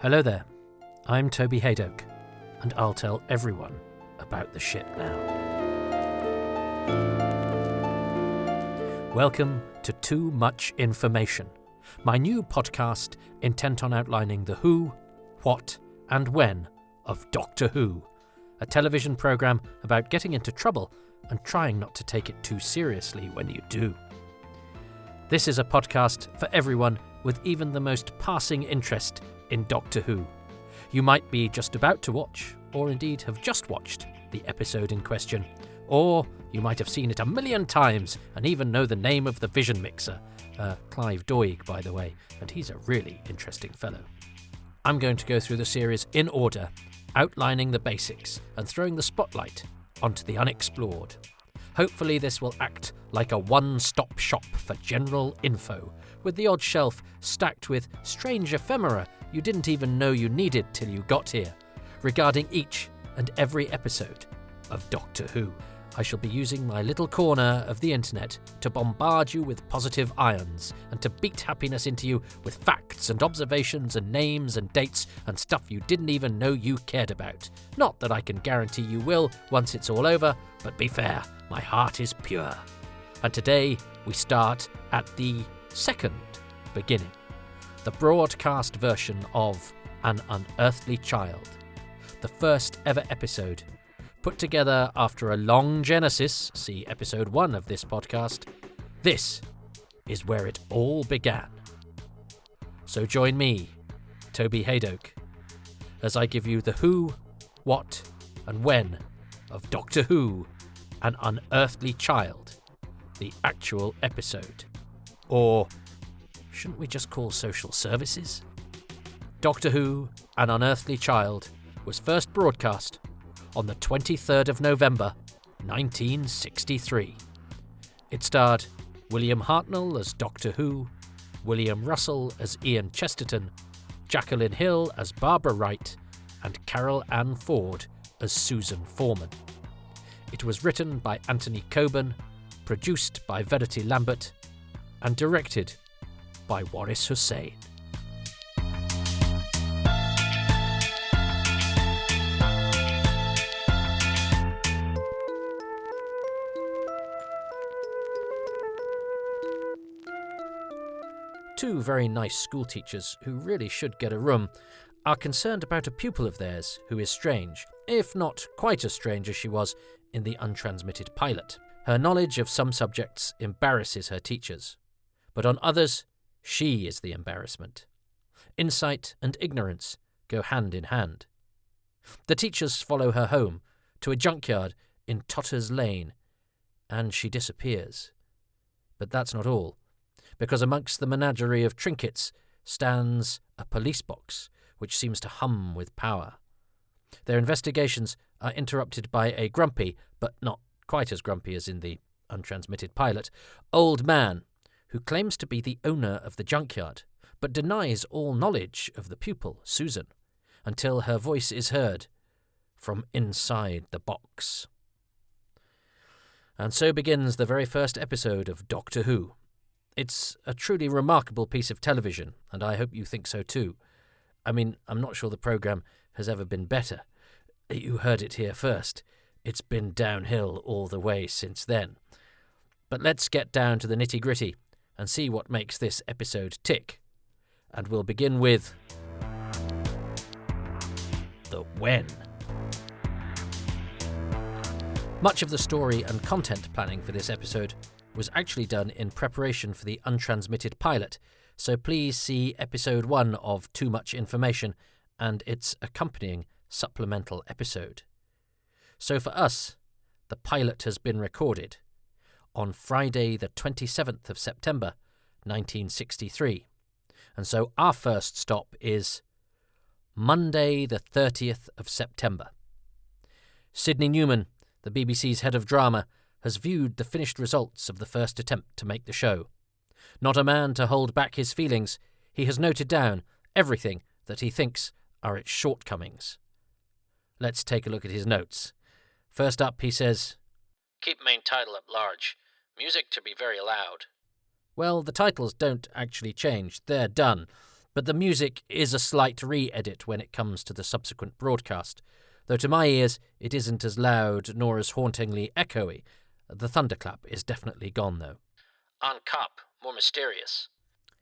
Hello there, I'm Toby Hadoke, and I'll tell everyone about the shit now. Welcome to Too Much Information, my new podcast intent on outlining the who, what, and when of Doctor Who, a television programme about getting into trouble and trying not to take it too seriously when you do. This is a podcast for everyone with even the most passing interest in Doctor Who. You might be just about to watch, or indeed have just watched, the episode in question, or you might have seen it a million times and even know the name of the vision mixer. Clive Doig, by the way, and he's a really interesting fellow. I'm going to go through the series in order, outlining the basics and throwing the spotlight onto the unexplored. Hopefully this will act like a one-stop shop for general info, with the odd shelf stacked with strange ephemera you didn't even know you needed till you got here, regarding each and every episode of Doctor Who. I shall be using my little corner of the internet to bombard you with positive ions and to beat happiness into you with facts and observations and names and dates and stuff you didn't even know you cared about. Not that I can guarantee you will once it's all over, but be fair, my heart is pure. And today we start at the second beginning, the broadcast version of An Unearthly Child, the first ever episode, put together after a long genesis, see episode 1 of this podcast. This is where it all began. So join me, Toby Hadoke, as I give you the who, what, and when of Doctor Who, An Unearthly Child, the actual episode. Or shouldn't we just call social services? Doctor Who, An Unearthly Child was first broadcast on the 23rd of November, 1963. It starred William Hartnell as Doctor Who, William Russell as Ian Chesterton, Jacqueline Hill as Barbara Wright, and Carol Ann Ford as Susan Foreman. It was written by Anthony Coburn, produced by Verity Lambert, and directed by Waris Hussein. Two very nice schoolteachers who really should get a room are concerned about a pupil of theirs who is strange, if not quite as strange as she was in the untransmitted pilot. Her knowledge of some subjects embarrasses her teachers, but on others, she is the embarrassment. Insight and ignorance go hand in hand. The teachers follow her home to a junkyard in Totter's Lane, and she disappears. But that's not all, because amongst the menagerie of trinkets stands a police box which seems to hum with power. Their investigations are interrupted by a grumpy, but not quite as grumpy as in the untransmitted pilot, old man who claims to be the owner of the junkyard, but denies all knowledge of the pupil, Susan, until her voice is heard from inside the box. And so begins the very first episode of Doctor Who. It's a truly remarkable piece of television, and I hope you think so too. I mean, I'm not sure the programme has ever been better. You heard it here first. It's been downhill all the way since then. But let's get down to the nitty-gritty and see what makes this episode tick. And we'll begin with the when. Much of the story and content planning for this episode was actually done in preparation for the untransmitted pilot, so please see episode 1 of Too Much Information and its accompanying supplemental episode. So for us, the pilot has been recorded on Friday the 27th of September, 1963. And so our first stop is Monday the 30th of September. Sidney Newman, the BBC's head of drama, has viewed the finished results of the first attempt to make the show. Not a man to hold back his feelings, he has noted down everything that he thinks are its shortcomings. Let's take a look at his notes. First up, he says, "Keep main title at large. Music to be very loud." Well, the titles don't actually change. They're done. But the music is a slight re-edit when it comes to the subsequent broadcast, though to my ears it isn't as loud nor as hauntingly echoey. The thunderclap is definitely gone, though. On cop, more mysterious,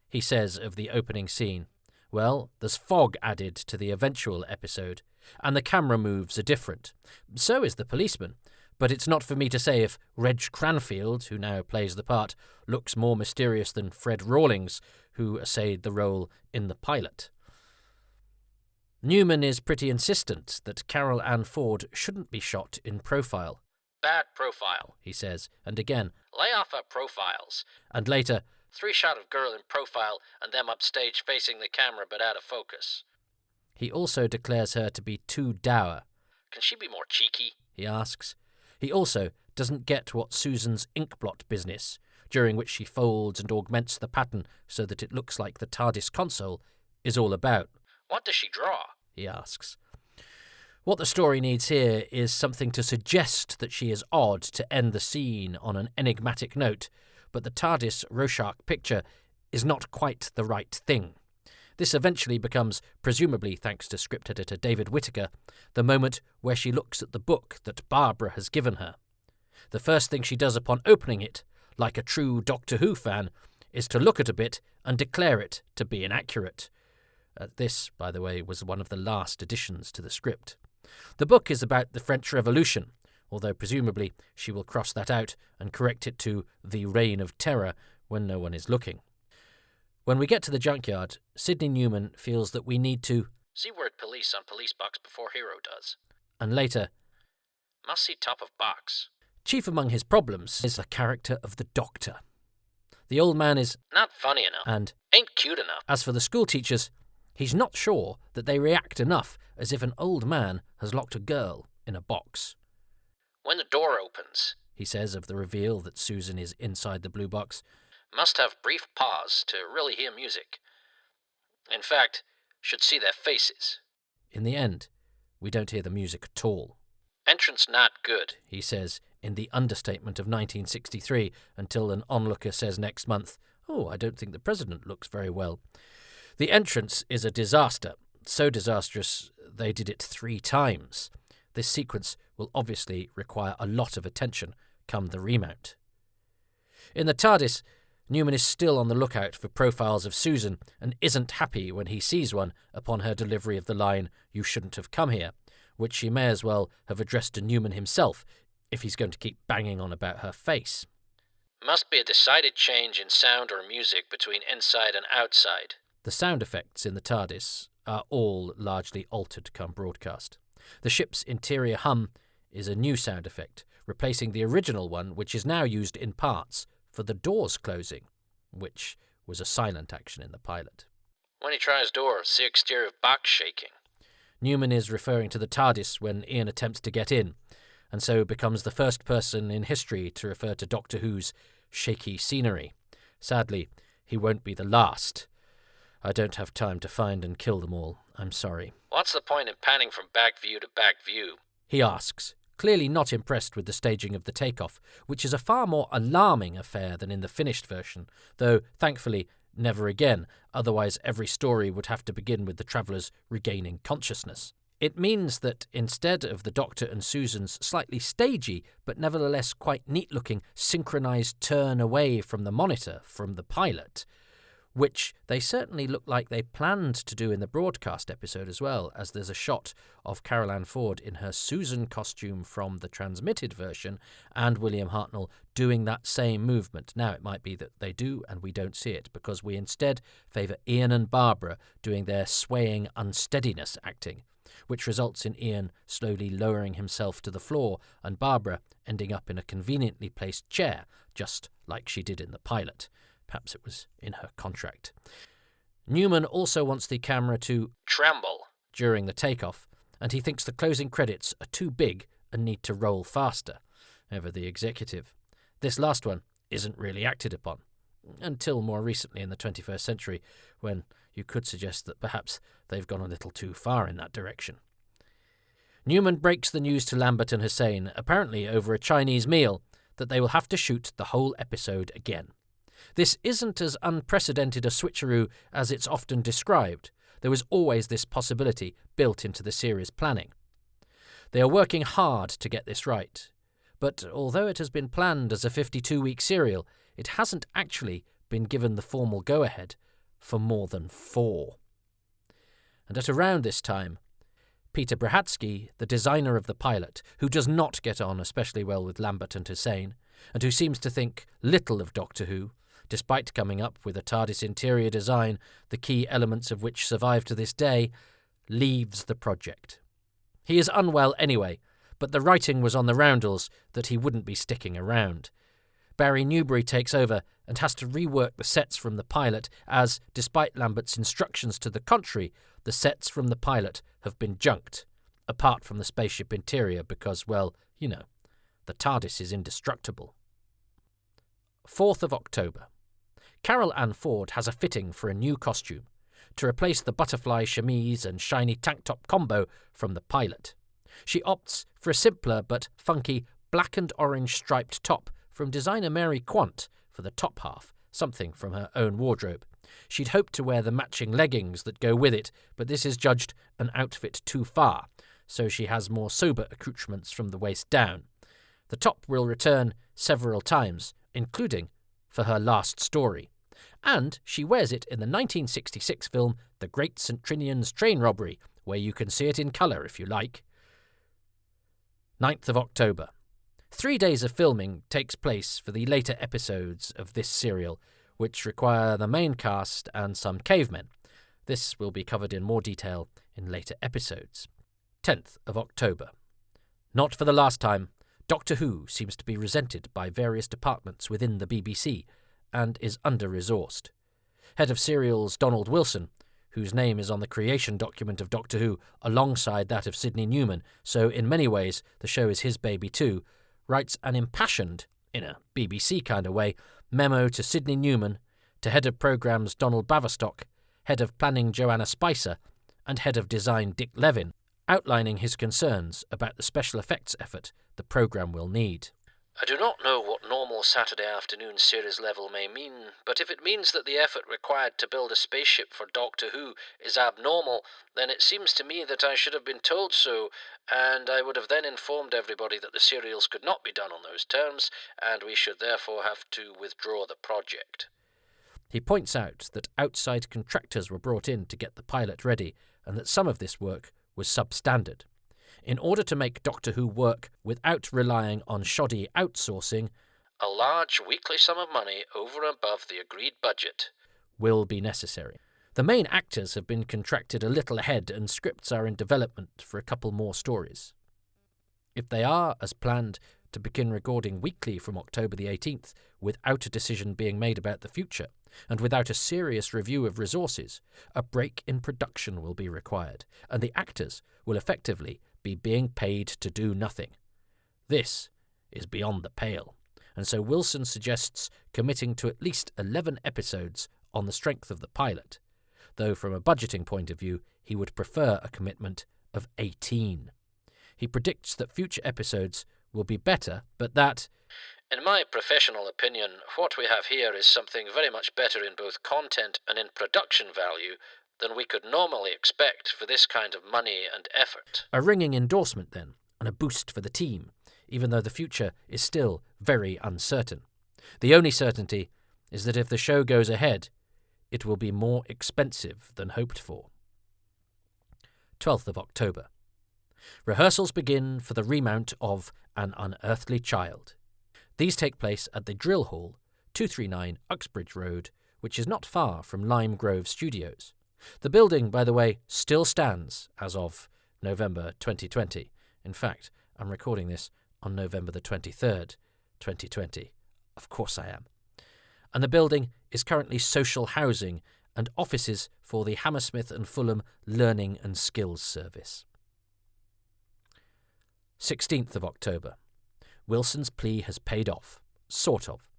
he says of the opening scene. Well, there's fog added to the eventual episode, and the camera moves are different. So is the policeman, but it's not for me to say if Reg Cranfield, who now plays the part, looks more mysterious than Fred Rawlings, who essayed the role in the pilot. Newman is pretty insistent that Carol Ann Ford shouldn't be shot in profile. Bad profile, he says, and again, lay off her profiles. And later, 3-shot of girl in profile and them upstage facing the camera but out of focus. He also declares her to be too dour. Can she be more cheeky? He asks. He also doesn't get what Susan's inkblot business, during which she folds and augments the pattern so that it looks like the TARDIS console, is all about. What does she draw? He asks. What the story needs here is something to suggest that she is odd to end the scene on an enigmatic note, but the TARDIS Rorschach picture is not quite the right thing. This eventually becomes, presumably thanks to script editor David Whittaker, the moment where she looks at the book that Barbara has given her. The first thing she does upon opening it, like a true Doctor Who fan, is to look at a bit and declare it to be inaccurate. This, by the way, was one of the last additions to the script. The book is about the French Revolution, although presumably she will cross that out and correct it to the Reign of Terror when no one is looking. When we get to the junkyard, Sidney Newman feels that we need to see word police on police box before hero does. And later, must see top of box. Chief among his problems is the character of the Doctor. The old man is not funny enough and ain't cute enough. As for the school teachers, he's not sure that they react enough as if an old man has locked a girl in a box. When the door opens, he says of the reveal that Susan is inside the blue box, must have brief pause to really hear music. In fact, should see their faces. In the end, we don't hear the music at all. Entrance not good, he says, in the understatement of 1963, until an onlooker says next month, oh, I don't think the president looks very well. The entrance is a disaster, so disastrous they did it 3 times. This sequence will obviously require a lot of attention come the remount. In the TARDIS, Newman is still on the lookout for profiles of Susan and isn't happy when he sees one upon her delivery of the line, "You shouldn't have come here," which she may as well have addressed to Newman himself if he's going to keep banging on about her face. Must be a decided change in sound or music between inside and outside. The sound effects in the TARDIS are all largely altered come broadcast. The ship's interior hum is a new sound effect, replacing the original one, which is now used in parts for the doors closing, which was a silent action in the pilot. When he tries doors, see exterior box shaking. Newman is referring to the TARDIS when Ian attempts to get in, and so becomes the first person in history to refer to Doctor Who's shaky scenery. Sadly, he won't be the last. I don't have time to find and kill them all. I'm sorry. What's the point in panning from back view to back view? He asks, clearly not impressed with the staging of the takeoff, which is a far more alarming affair than in the finished version, though, thankfully, never again, otherwise every story would have to begin with the travellers regaining consciousness. It means that instead of the Doctor and Susan's slightly stagey, but nevertheless quite neat-looking, synchronised turn away from the monitor from the pilot, which they certainly look like they planned to do in the broadcast episode as well, as there's a shot of Carol Ann Ford in her Susan costume from the transmitted version and William Hartnell doing that same movement. Now, it might be that they do and we don't see it, because we instead favour Ian and Barbara doing their swaying unsteadiness acting, which results in Ian slowly lowering himself to the floor and Barbara ending up in a conveniently placed chair, just like she did in the pilot. Perhaps it was in her contract. Newman also wants the camera to tremble during the takeoff, and he thinks the closing credits are too big and need to roll faster. Ever the executive. This last one isn't really acted upon, until more recently in the 21st century, when you could suggest that perhaps they've gone a little too far in that direction. Newman breaks the news to Lambert and Hussein, apparently over a Chinese meal, that they will have to shoot the whole episode again. This isn't as unprecedented a switcheroo as it's often described. There was always this possibility built into the series' planning. They are working hard to get this right, but although it has been planned as a 52-week serial, it hasn't actually been given the formal go-ahead for more than 4. And at around this time, Peter Brahatsky, the designer of the pilot, who does not get on especially well with Lambert and Hussein, and who seems to think little of Doctor Who, despite coming up with a TARDIS interior design, the key elements of which survive to this day, leaves the project. He is unwell anyway, but the writing was on the roundels that he wouldn't be sticking around. Barry Newbury takes over and has to rework the sets from the pilot as, despite Lambert's instructions to the contrary, the sets from the pilot have been junked, apart from the spaceship interior because, well, you know, the TARDIS is indestructible. 4th of October. Carol Ann Ford has a fitting for a new costume, to replace the butterfly chemise and shiny tank top combo from the pilot. She opts for a simpler but funky black and orange striped top from designer Mary Quant for the top half, something from her own wardrobe. She'd hoped to wear the matching leggings that go with it, but this is judged an outfit too far, so she has more sober accoutrements from the waist down. The top will return several times, including for her last story. And she wears it in the 1966 film The Great St. Trinian's Train Robbery, where you can see it in colour if you like. 9th of October. 3 days of filming takes place for the later episodes of this serial, which require the main cast and some cavemen. This will be covered in more detail in later episodes. 10th of October. Not for the last time, Doctor Who seems to be resented by various departments within the BBC and is under-resourced. Head of serials Donald Wilson, whose name is on the creation document of Doctor Who alongside that of Sidney Newman, so in many ways the show is his baby too, writes an impassioned, in a BBC kind of way, memo to Sidney Newman, to head of programmes Donald Baverstock, head of planning Joanna Spicer, and head of design Dick Levin, outlining his concerns about the special effects effort the programme will need. I do not know what normal Saturday afternoon series level may mean, but if it means that the effort required to build a spaceship for Doctor Who is abnormal, then it seems to me that I should have been told so, and I would have then informed everybody that the serials could not be done on those terms, and we should therefore have to withdraw the project. He points out that outside contractors were brought in to get the pilot ready, and that some of this work was substandard. In order to make Doctor Who work without relying on shoddy outsourcing, a large weekly sum of money over and above the agreed budget will be necessary. The main actors have been contracted a little ahead and scripts are in development for a couple more stories. If they are, as planned, to begin recording weekly from October the 18th without a decision being made about the future, and without a serious review of resources, a break in production will be required, and the actors will effectively be being paid to do nothing. This is beyond the pale, and so Wilson suggests committing to at least 11 episodes on the strength of the pilot, though from a budgeting point of view he would prefer a commitment of 18. He predicts that future episodes will be better, but that, in my professional opinion, what we have here is something very much better in both content and in production value than we could normally expect for this kind of money and effort. A ringing endorsement, then, and a boost for the team, even though the future is still very uncertain. The only certainty is that if the show goes ahead, it will be more expensive than hoped for. 12th of October. Rehearsals begin for the remount of An Unearthly Child. These take place at the Drill Hall, 239 Uxbridge Road, which is not far from Lime Grove Studios. The building, by the way, still stands as of November 2020. In fact, I'm recording this on November the 23rd, 2020. Of course I am. And the building is currently social housing and offices for the Hammersmith and Fulham Learning and Skills Service. 16th of October. Wilson's plea has paid off. Sort of.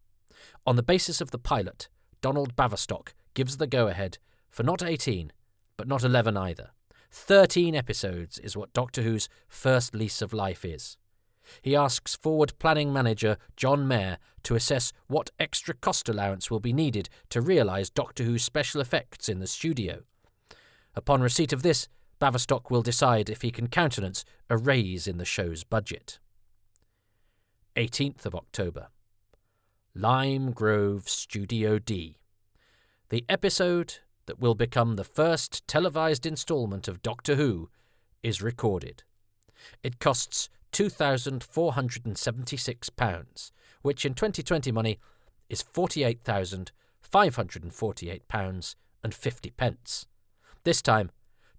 On the basis of the pilot, Donald Baverstock gives the go-ahead for not 18, but not 11 either. 13 episodes is what Doctor Who's first lease of life is. He asks forward planning manager John Mayer to assess what extra cost allowance will be needed to realise Doctor Who's special effects in the studio. Upon receipt of this, Baverstock will decide if he can countenance a raise in the show's budget. 18th of October. Lime Grove Studio D. The episode that will become the first televised instalment of Doctor Who is recorded. It costs £2,476, which in 2020 money is £48,548.50. This time,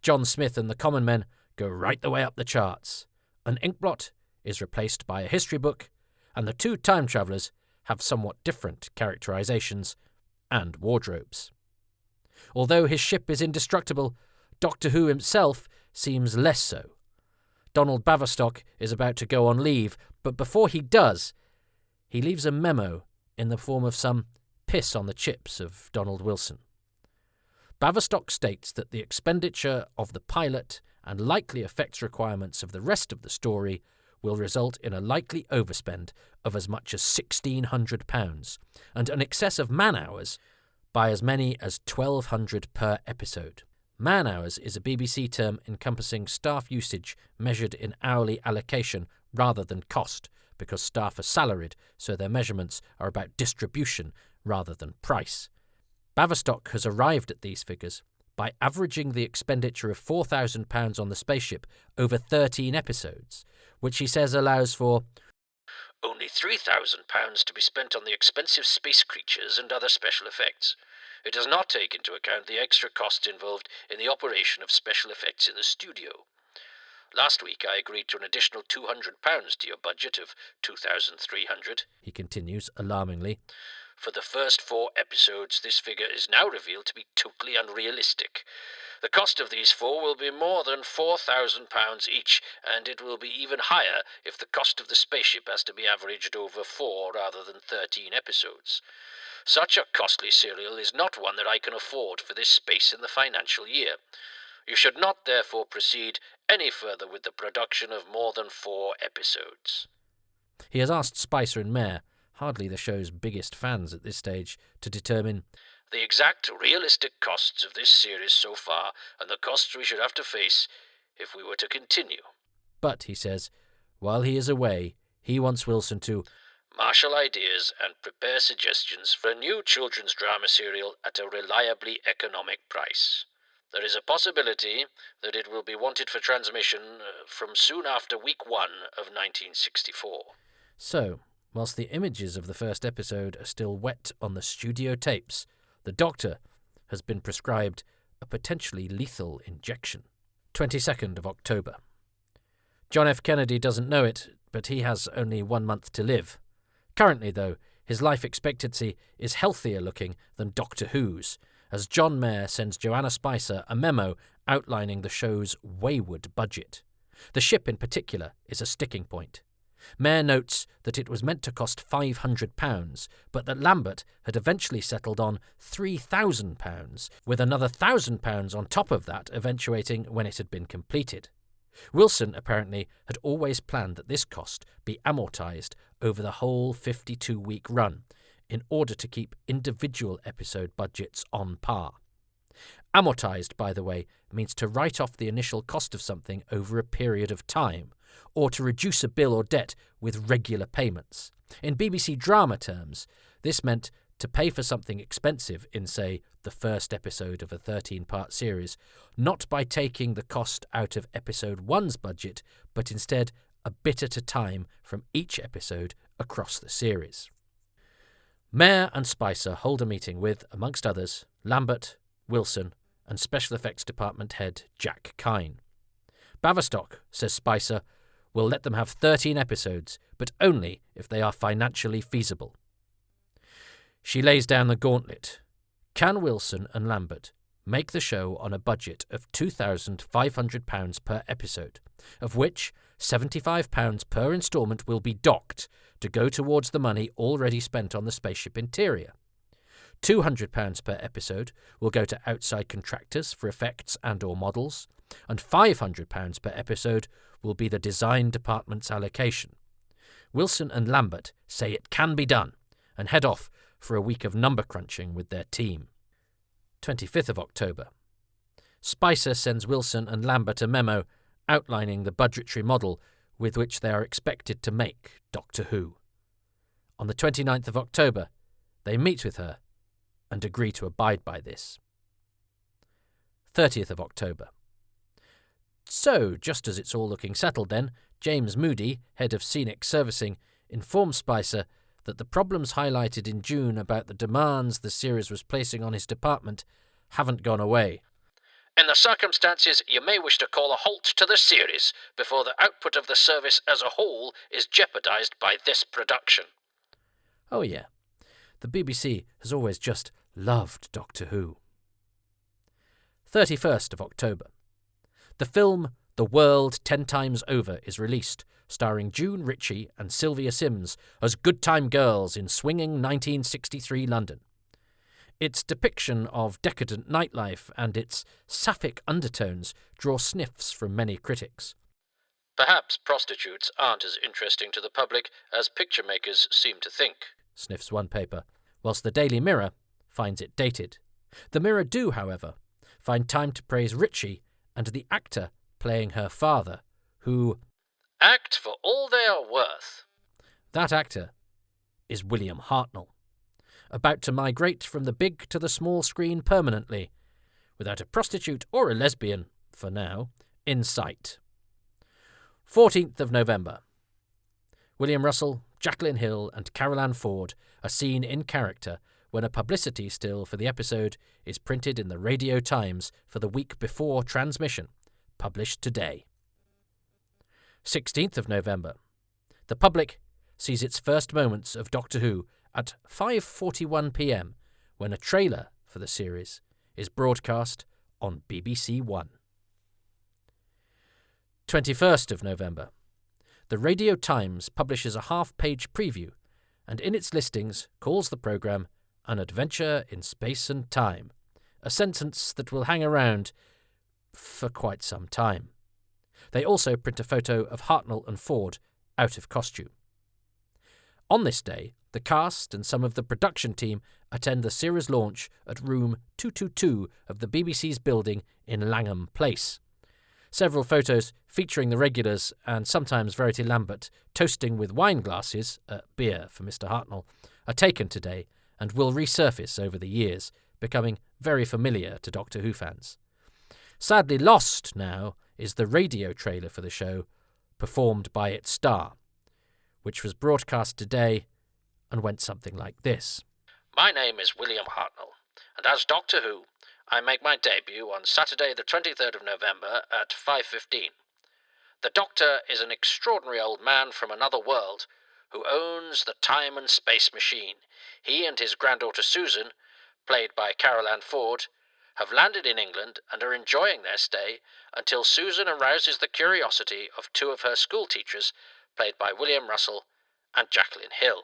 John Smith and the Common Men go right the way up the charts. An inkblot is replaced by a history book, and the two time travellers have somewhat different characterizations and wardrobes. Although his ship is indestructible, Doctor Who himself seems less so. Donald Baverstock is about to go on leave, but before he does, he leaves a memo in the form of some piss on the chips of Donald Wilson. Baverstock states that the expenditure of the pilot and likely effects requirements of the rest of the story will result in a likely overspend of as much as £1,600 and an excess of man-hours by as many as 1,200 per episode. Man-hours is a BBC term encompassing staff usage measured in hourly allocation rather than cost, because staff are salaried, so their measurements are about distribution rather than price. Baverstock has arrived at these figures by averaging the expenditure of £4,000 on the spaceship over 13 episodes, which he says allows for only £3,000 to be spent on the expensive space creatures and other special effects. It does not take into account the extra costs involved in the operation of special effects in the studio. Last week I agreed to an additional £200 to your budget of £2,300, he continues alarmingly. For the first 4 episodes, this figure is now revealed to be totally unrealistic. The cost of these 4 will be more than £4,000 each, and it will be even higher if the cost of the spaceship has to be averaged over 4 rather than 13 episodes. Such a costly serial is not one that I can afford for this space in the financial year. You should not therefore proceed any further with the production of more than 4 episodes. He has asked Spicer and Mayer, hardly the show's biggest fans at this stage, to determine the exact realistic costs of this series so far and the costs we should have to face if we were to continue. But, he says, while he is away, he wants Wilson to marshal ideas and prepare suggestions for a new children's drama serial at a reliably economic price. There is a possibility that it will be wanted for transmission from soon after week 1 of 1964. So, whilst the images of the first episode are still wet on the studio tapes, the Doctor has been prescribed a potentially lethal injection. 22nd of October. John F. Kennedy doesn't know it, but he has only 1 month to live. Currently, though, his life expectancy is healthier looking than Doctor Who's, as John Mayer sends Joanna Spicer a memo outlining the show's wayward budget. The ship in particular is a sticking point. Mayer notes that it was meant to cost £500, but that Lambert had eventually settled on £3,000, with another £1,000 on top of that eventuating when it had been completed. Wilson apparently had always planned that this cost be amortised over the whole 52-week run, in order to keep individual episode budgets on par. Amortised, by the way, means to write off the initial cost of something over a period of time, or to reduce a bill or debt with regular payments. In BBC drama terms, this meant to pay for something expensive in, say, the first episode of a 13-part series, not by taking the cost out of episode 1's budget, but instead a bit at a time from each episode across the series. Mayer and Spicer hold a meeting with, amongst others, Lambert, Wilson, and Special Effects Department head Jack Kine. Baverstock, says Spicer, will let them have 13 episodes, but only if they are financially feasible. She lays down the gauntlet. Can Wilson and Lambert make the show on a budget of £2,500 per episode, of which £75 per instalment will be docked to go towards the money already spent on the spaceship interior? £200 per episode will go to outside contractors for effects and/or models, and £500 per episode will be the design department's allocation. Wilson and Lambert say it can be done and head off for a week of number crunching with their team. 25th of October. Spicer sends Wilson and Lambert a memo outlining the budgetary model with which they are expected to make Doctor Who. On the 29th of October, they meet with her and agree to abide by this. 30th of October. So, just as it's all looking settled then, James Moody, head of scenic servicing, informs Spicer that the problems highlighted in June about the demands the series was placing on his department haven't gone away. In the circumstances, you may wish to call a halt to the series before the output of the service as a whole is jeopardised by this production. Oh yeah, the BBC has always just loved Doctor Who. 31st of October. The film The World 10 Times Over is released, starring June Ritchie and Sylvia Sims as good time girls in swinging 1963 London. Its depiction of decadent nightlife and its sapphic undertones draw sniffs from many critics. Perhaps prostitutes aren't as interesting to the public as picture makers seem to think, sniffs one paper, whilst the Daily Mirror finds it dated. The Mirror do, however, find time to praise Ritchie and the actor playing her father, who act for all they are worth. That actor is William Hartnell, about to migrate from the big to the small screen permanently, without a prostitute or a lesbian, for now, in sight. 14th of November. William Russell, Jacqueline Hill and Carol Ann Ford are seen in character when a publicity still for the episode is printed in the Radio Times for the week before transmission, published today. 16th of November. The public sees its first moments of Doctor Who at 5:41 p.m. when a trailer for the series is broadcast on BBC One. 21st of November. The Radio Times publishes a half-page preview and in its listings calls the programme An Adventure in Space and Time, a sentence that will hang around for quite some time. They also print a photo of Hartnell and Ford out of costume. On this day, the cast and some of the production team attend the series launch at room 222 of the BBC's building in Langham Place. Several photos featuring the regulars and sometimes Verity Lambert toasting with wine glasses, beer for Mr. Hartnell, are taken today and will resurface over the years, becoming very familiar to Doctor Who fans. Sadly lost now is the radio trailer for the show, performed by its star, which was broadcast today and went something like this. My name is William Hartnell, and as Doctor Who, I make my debut on Saturday the 23rd of November at 5:15. The Doctor is an extraordinary old man from another world who owns the time and space machine. He and his granddaughter Susan, played by Carol Ann Ford, have landed in England and are enjoying their stay until Susan arouses the curiosity of two of her school teachers, played by William Russell and Jacqueline Hill.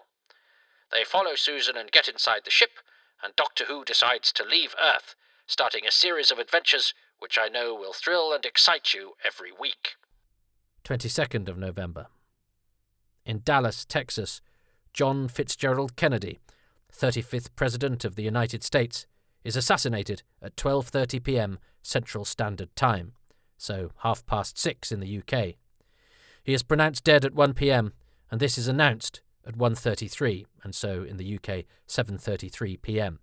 They follow Susan and get inside the ship, and Doctor Who decides to leave Earth, starting a series of adventures which I know will thrill and excite you every week. 22nd of November. In Dallas, Texas, John Fitzgerald Kennedy, 35th President of the United States, is assassinated at 12:30 p.m. Central Standard Time, so 6:30 in the UK. He is pronounced dead at 1 p.m, and this is announced at 1:33, and so in the UK 7:33 p.m.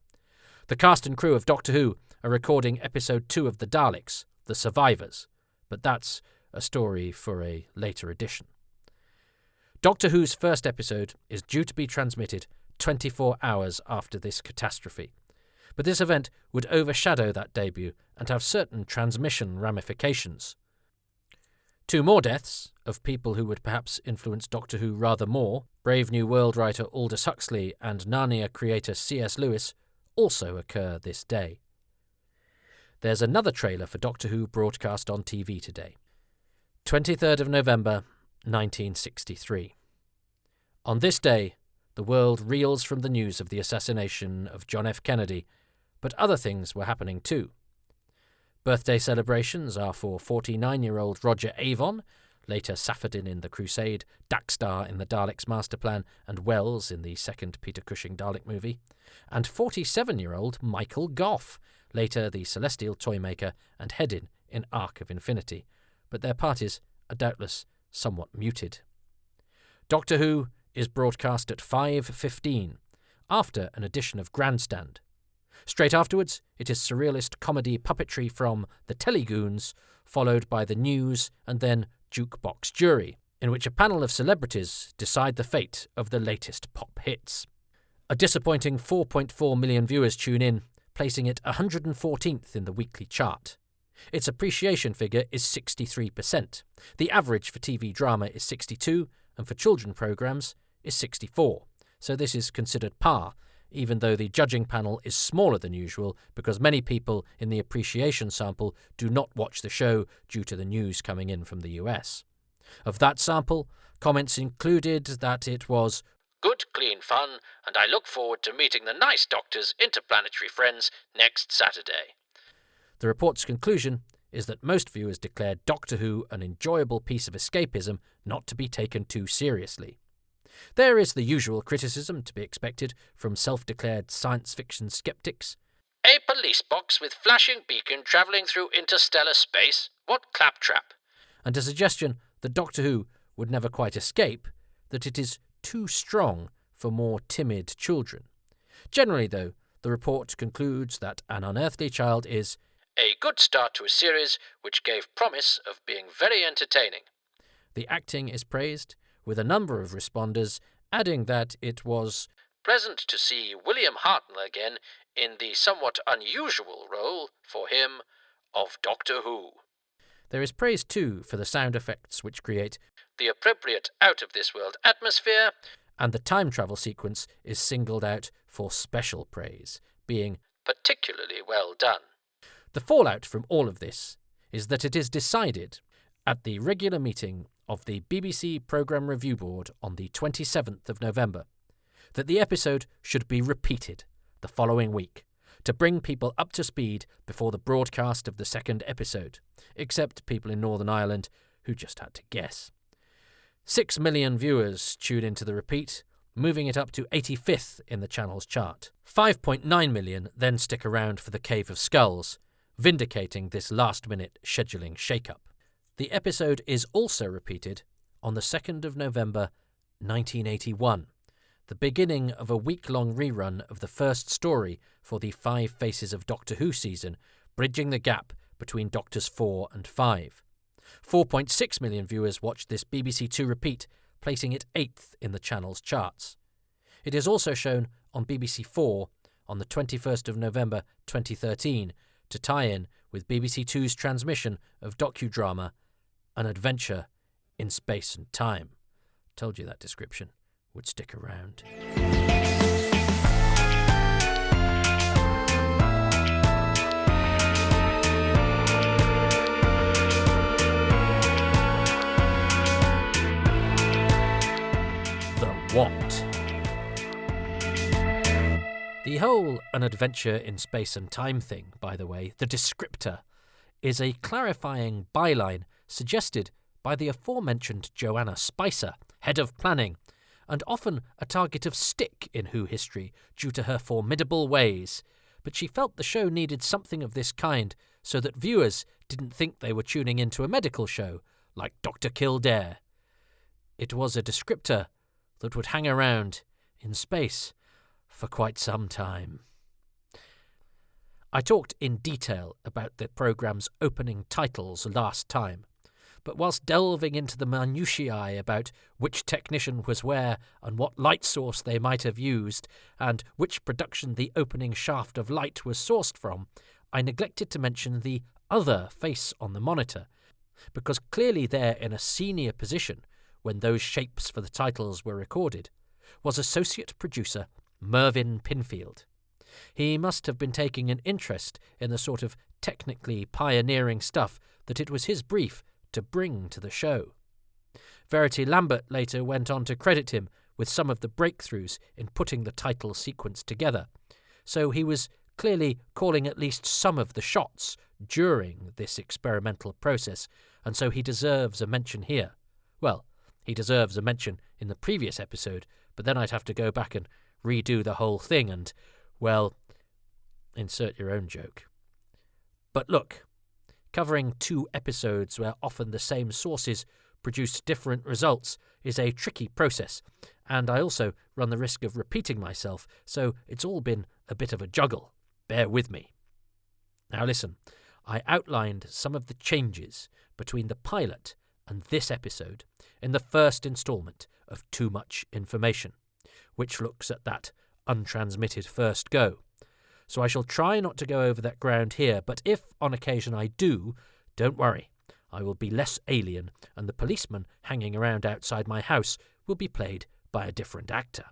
The cast and crew of Doctor Who are recording episode 2 of The Daleks, The Survivors, but that's a story for a later edition. Doctor Who's first episode is due to be transmitted 24 hours after this catastrophe, but this event would overshadow that debut and have certain transmission ramifications. 2 more deaths, of people who would perhaps influence Doctor Who rather more, Brave New World writer Aldous Huxley and Narnia creator C.S. Lewis, also occur this day. There's another trailer for Doctor Who broadcast on TV today. 23rd of November, 1963. On this day, the world reels from the news of the assassination of John F. Kennedy, but other things were happening too. Birthday celebrations are for 49-year-old Roger Avon, later Safadin in The Crusade, Daxtar in the Daleks' Master Plan, and Wells in the second Peter Cushing Dalek movie, and 47-year-old Michael Gough, later the Celestial Toymaker and Hedin in Arc of Infinity, but their parties are doubtless somewhat muted. Doctor Who is broadcast at 5:15, after an edition of Grandstand. Straight afterwards, it is surrealist comedy puppetry from The Telegoons, followed by the news and then Jukebox Jury, in which a panel of celebrities decide the fate of the latest pop hits. A disappointing 4.4 million viewers tune in, placing it 114th in the weekly chart. Its appreciation figure is 63%. The average for TV drama is 62, and for children programmes is 64. So this is considered par, even though the judging panel is smaller than usual because many people in the appreciation sample do not watch the show due to the news coming in from the US. Of that sample, comments included that it was good, clean fun, and I look forward to meeting the nice Doctor's interplanetary friends next Saturday. The report's conclusion is that most viewers declared Doctor Who an enjoyable piece of escapism not to be taken too seriously. There is the usual criticism to be expected from self-declared science fiction skeptics. A police box with flashing beacon travelling through interstellar space? What claptrap? And a suggestion that Doctor Who would never quite escape, that it is too strong for more timid children. Generally, though, the report concludes that An Unearthly Child is a good start to a series which gave promise of being very entertaining. The acting is praised, with a number of responders adding that it was pleasant to see William Hartnell again in the somewhat unusual role, for him, of Doctor Who. There is praise too for the sound effects which create the appropriate out-of-this-world atmosphere, and the time travel sequence is singled out for special praise, being particularly well done. The fallout from all of this is that it is decided at the regular meeting of the BBC Programme Review Board on the 27th of November that the episode should be repeated the following week to bring people up to speed before the broadcast of the second episode, except people in Northern Ireland who just had to guess. 6 million viewers tune into the repeat, moving it up to 85th in the channel's chart. 5.9 million then stick around for the Cave of Skulls, vindicating this last-minute scheduling shake-up. The episode is also repeated on the 2nd of November 1981, the beginning of a week-long rerun of the first story for the Five Faces of Doctor Who season, bridging the gap between Doctors 4 and 5. 4.6 million viewers watched this BBC Two repeat, placing it 8th in the channel's charts. It is also shown on BBC 4 on the 21st of November 2013 to tie in with BBC Two's transmission of docudrama An Adventure in Space and Time. Told you that description would stick around. The what? The whole An Adventure in Space and Time thing, by the way, the descriptor, is a clarifying byline suggested by the aforementioned Joanna Spicer, head of planning, and often a target of stick in Who history due to her formidable ways, but she felt the show needed something of this kind so that viewers didn't think they were tuning into a medical show like Dr. Kildare. It was a descriptor that would hang around in space for quite some time. I talked in detail about the programme's opening titles last time, but whilst delving into the minutiae about which technician was where and what light source they might have used and which production the opening shaft of light was sourced from, I neglected to mention the other face on the monitor, because clearly there in a senior position when those shapes for the titles were recorded was associate producer Mervyn Pinfield. He must have been taking an interest in the sort of technically pioneering stuff that it was his brief to bring to the show. Verity Lambert later went on to credit him with some of the breakthroughs in putting the title sequence together, so he was clearly calling at least some of the shots during this experimental process, and so he deserves a mention here. Well, he deserves a mention in the previous episode, but then I'd have to go back and redo the whole thing and, well, insert your own joke. But look, covering 2 episodes where often the same sources produce different results is a tricky process, and I also run the risk of repeating myself, so it's all been a bit of a juggle. Bear with me. Now listen, I outlined some of the changes between the pilot and this episode in the first instalment of Too Much Information, which looks at that untransmitted first go. So I shall try not to go over that ground here, but if on occasion I do, don't worry. I will be less alien, and the policeman hanging around outside my house will be played by a different actor.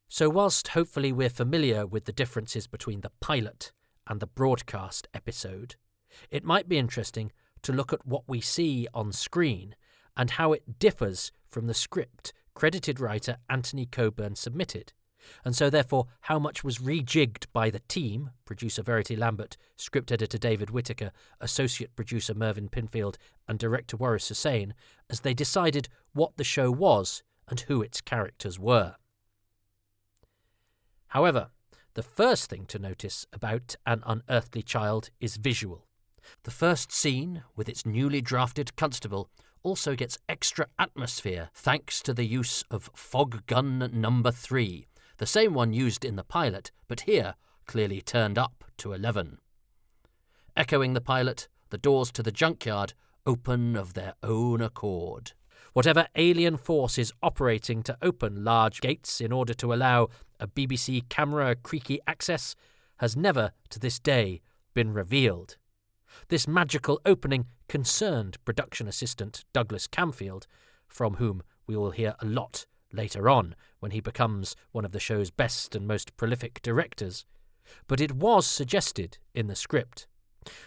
So whilst hopefully we're familiar with the differences between the pilot and the broadcast episode, it might be interesting to look at what we see on screen and how it differs from the script credited writer Anthony Coburn submitted, and so therefore how much was rejigged by the team, producer Verity Lambert, script editor David Whittaker, associate producer Mervyn Pinfield and director Waris Hussain, as they decided what the show was and who its characters were. However, the first thing to notice about An Unearthly Child is visual. The first scene, with its newly drafted constable, also gets extra atmosphere thanks to the use of fog gun number 3, the same one used in the pilot, but here clearly turned up to 11. Echoing the pilot, the doors to the junkyard open of their own accord. Whatever alien force is operating to open large gates in order to allow a BBC camera creaky access has never, to this day, been revealed. This magical opening concerned production assistant Douglas Camfield, from whom we will hear a lot later on when he becomes one of the show's best and most prolific directors. But it was suggested in the script.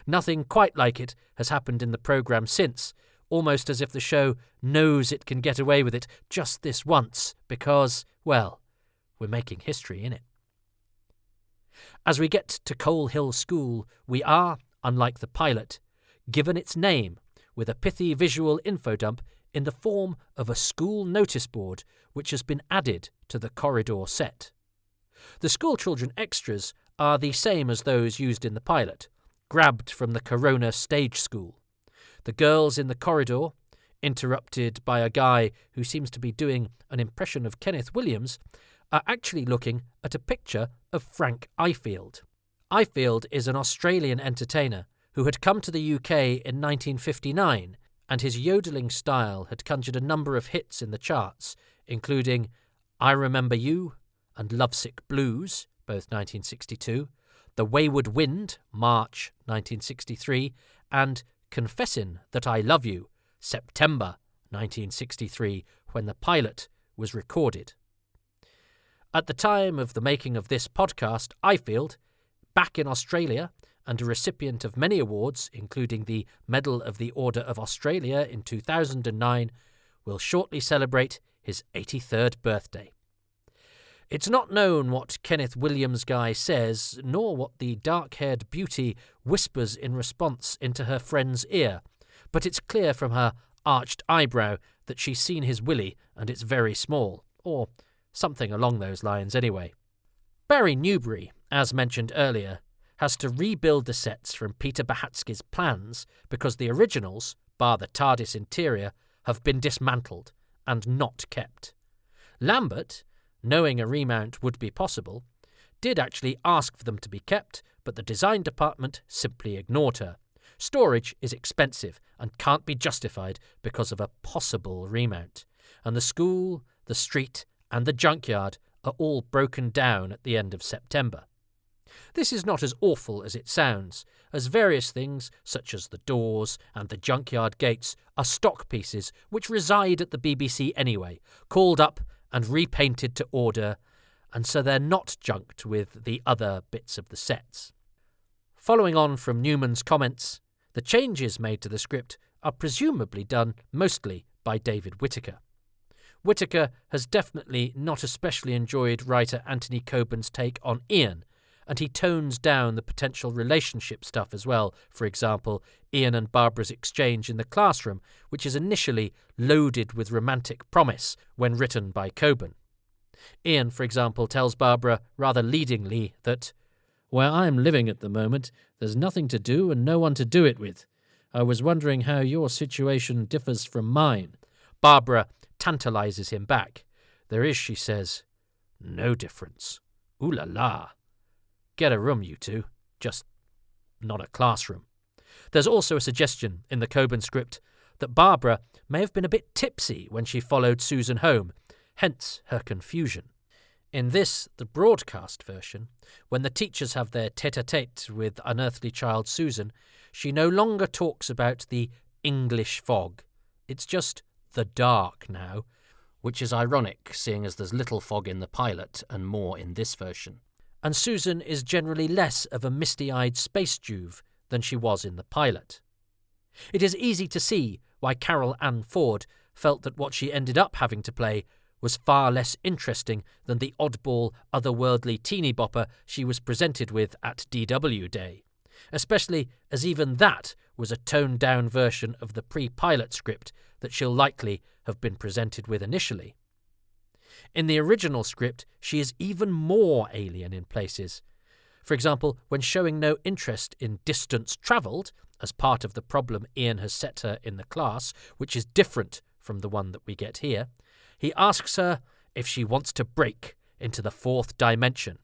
Nothing quite like it has happened in the programme since, almost as if the show knows it can get away with it just this once because, well, we're making history in it. As we get to Coal Hill School, we are, unlike the pilot, given its name with a pithy visual info dump in the form of a school notice board which has been added to the corridor set. The schoolchildren extras are the same as those used in the pilot, grabbed from the Corona stage school. The girls in the corridor, interrupted by a guy who seems to be doing an impression of Kenneth Williams, are actually looking at a picture of Frank Ifield. Ifield is an Australian entertainer who had come to the UK in 1959, and his yodelling style had conjured a number of hits in the charts, including I Remember You and Lovesick Blues, both 1962, The Wayward Wind, March 1963, and Confessin' That I Love You, September 1963, when the pilot was recorded. At the time of the making of this podcast, Ifield, back in Australia and a recipient of many awards, including the Medal of the Order of Australia in 2009, will shortly celebrate his 83rd birthday. It's not known what Kenneth Williams guy says, nor what the dark-haired beauty whispers in response into her friend's ear, but it's clear from her arched eyebrow that she's seen his willy and it's very small, or something along those lines anyway. Barry Newbury, as mentioned earlier, has to rebuild the sets from Peter Bahatsky's plans because the originals, bar the TARDIS interior, have been dismantled and not kept. Lambert, knowing a remount would be possible, did actually ask for them to be kept, but the design department simply ignored her. Storage is expensive and can't be justified because of a possible remount, and the school, the street, and the junkyard are all broken down at the end of September. This is not as awful as it sounds, as various things, such as the doors and the junkyard gates, are stock pieces which reside at the BBC anyway, called up and repainted to order, and so they're not junked with the other bits of the sets. Following on from Newman's comments, the changes made to the script are presumably done mostly by David Whittaker. Whittaker has definitely not especially enjoyed writer Anthony Coburn's take on Ian, And he tones down the potential relationship stuff as well. For example, Ian and Barbara's exchange in the classroom, which is initially loaded with romantic promise when written by Cockburn. Ian, for example, tells Barbara rather leadingly that, "Where I'm living at the moment, there's nothing to do and no one to do it with. I was wondering how your situation differs from mine." Barbara tantalizes him back. "There is," she says, "no difference. Ooh la la. Get a room, you two. Just not a classroom." There's also a suggestion in the Cockburn script that Barbara may have been a bit tipsy when she followed Susan home, hence her confusion. In this, the broadcast version, when the teachers have their tete-a-tete with unearthly child Susan, she no longer talks about the English fog. It's just the dark now, which is ironic, seeing as there's little fog in the pilot and more in this version. And Susan is generally less of a misty-eyed space Juve than she was in the pilot. It is easy to see why Carol Ann Ford felt that what she ended up having to play was far less interesting than the oddball, otherworldly teeny bopper she was presented with at DW Day, especially as even that was a toned-down version of the pre-pilot script that she'll likely have been presented with initially. In the original script, she is even more alien in places. For example, when showing no interest in distance travelled, as part of the problem Ian has set her in the class, which is different from the one that we get here, he asks her if she wants to break into the fourth dimension,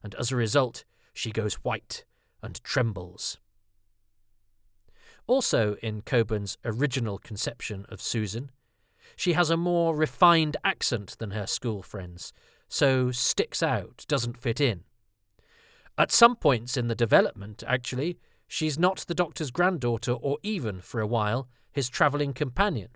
and as a result, she goes white and trembles. Also in Cockburn's original conception of Susan, she has a more refined accent than her school friends, so sticks out, doesn't fit in. At some points in the development, actually, she's not the Doctor's granddaughter or even, for a while, his travelling companion.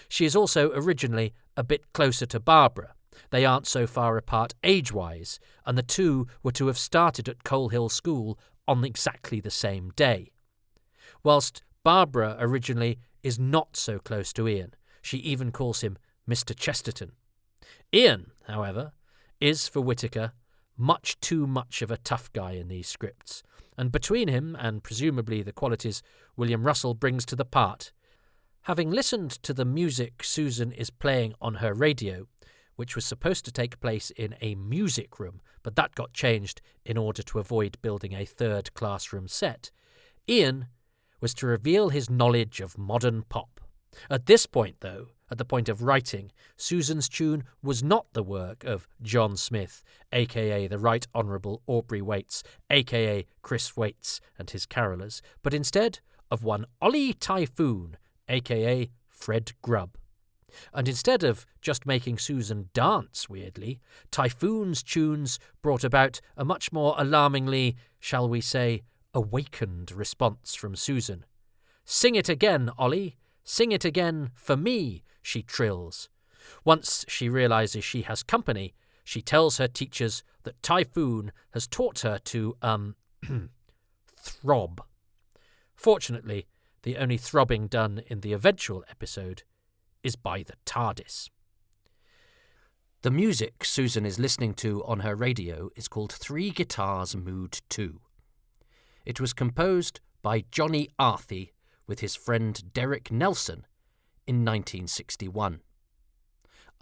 She is also originally a bit closer to Barbara. They aren't so far apart age-wise, and the two were to have started at Coal Hill School on exactly the same day. Whilst Barbara originally is not so close to Ian, she even calls him Mr. Chesterton. Ian, however, is, for Whittaker, much too much of a tough guy in these scripts, and between him and presumably the qualities William Russell brings to the part, having listened to the music Susan is playing on her radio, which was supposed to take place in a music room, but that got changed in order to avoid building a third classroom set, Ian was to reveal his knowledge of modern pop. At this point, though, at the point of writing, Susan's tune was not the work of John Smith, a.k.a. the Right Honourable Aubrey Waits, a.k.a. Chris Waits and his carolers, but instead of one Ollie Typhoon, a.k.a. Fred Grubb. And instead of just making Susan dance weirdly, Typhoon's tunes brought about a much more alarmingly, shall we say, awakened response from Susan. "Sing it again, Ollie. Sing it again for me," she trills. Once she realises she has company, she tells her teachers that Typhoon has taught her to, throb. Fortunately, the only throbbing done in the eventual episode is by the TARDIS. The music Susan is listening to on her radio is called Three Guitars Mood 2. It was composed by Johnny Arthey with his friend Derek Nelson in 1961.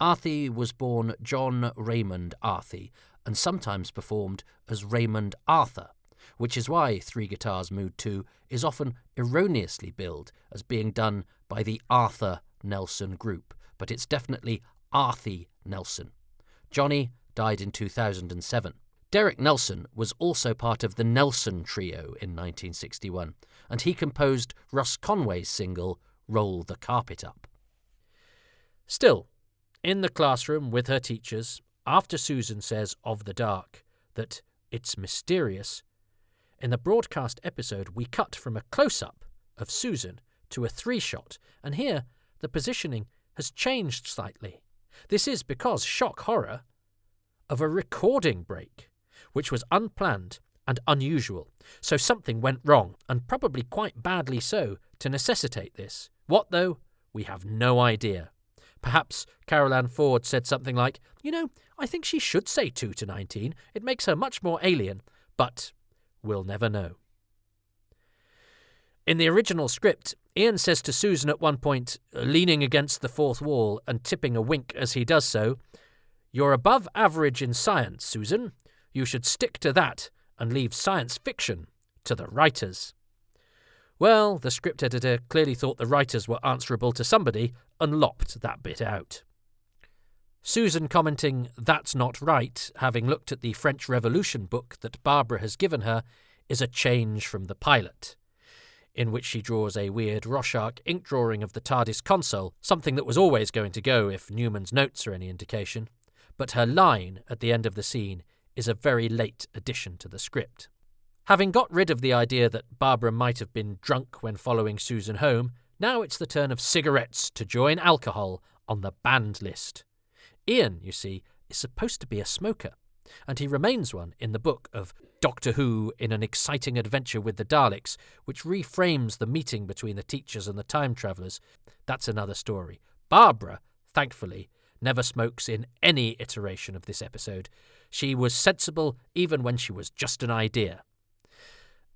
Arthey was born John Raymond Arthey and sometimes performed as Raymond Arthur, which is why Three Guitars Mood 2 is often erroneously billed as being done by the Arthur Nelson Group, but it's definitely Arthey Nelson. Johnny died in 2007. Derek Nelson was also part of the Nelson Trio in 1961, and he composed Russ Conway's single, Roll the Carpet Up. Still, in the classroom with her teachers, after Susan says of the dark that it's mysterious, in the broadcast episode we cut from a close-up of Susan to a three-shot, and here the positioning has changed slightly. This is because, shock horror, of a recording break, which was unplanned and unusual, so something went wrong, and probably quite badly so, to necessitate this. What, though? We have no idea. Perhaps Carol Ann Ford said something like, I think she should say 2 to 19. It makes her much more alien. But we'll never know. In the original script, Ian says to Susan at one point, leaning against the fourth wall and tipping a wink as he does so, "You're above average in science, Susan. You should stick to that and leave science fiction to the writers." Well, the script editor clearly thought the writers were answerable to somebody and lopped that bit out. Susan commenting, "That's not right," having looked at the French Revolution book that Barbara has given her, is a change from the pilot, in which she draws a weird Rorschach ink drawing of the TARDIS console, something that was always going to go if Newman's notes are any indication. But her line at the end of the scene is a very late addition to the script. Having got rid of the idea that Barbara might have been drunk when following Susan home, now it's the turn of cigarettes to join alcohol on the banned list. Ian, you see, is supposed to be a smoker, and he remains one in the book of Doctor Who in an Exciting Adventure with the Daleks, which reframes the meeting between the teachers and the time travellers. That's another story. Barbara, thankfully, never smokes in any iteration of this episode. She was sensible even when she was just an idea.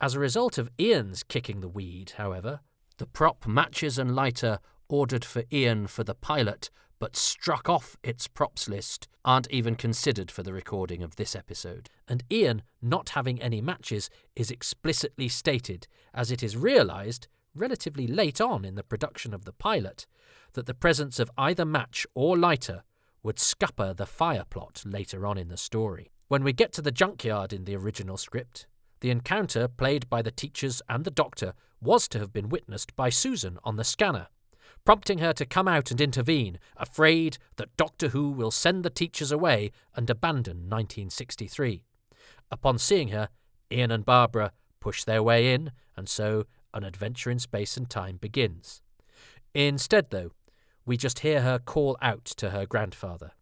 As a result of Ian's kicking the weed, however, the prop matches and lighter ordered for Ian for the pilot but struck off its props list aren't even considered for the recording of this episode. And Ian not having any matches is explicitly stated, as it is realised, relatively late on in the production of the pilot, that the presence of either match or lighter would scupper the fire plot later on in the story. When we get to the junkyard in the original script, the encounter played by the teachers and the Doctor was to have been witnessed by Susan on the scanner, prompting her to come out and intervene, afraid that Doctor Who will send the teachers away and abandon 1963. Upon seeing her, Ian and Barbara push their way in, and so an adventure in space and time begins. Instead, though, we just hear her call out to her grandfather.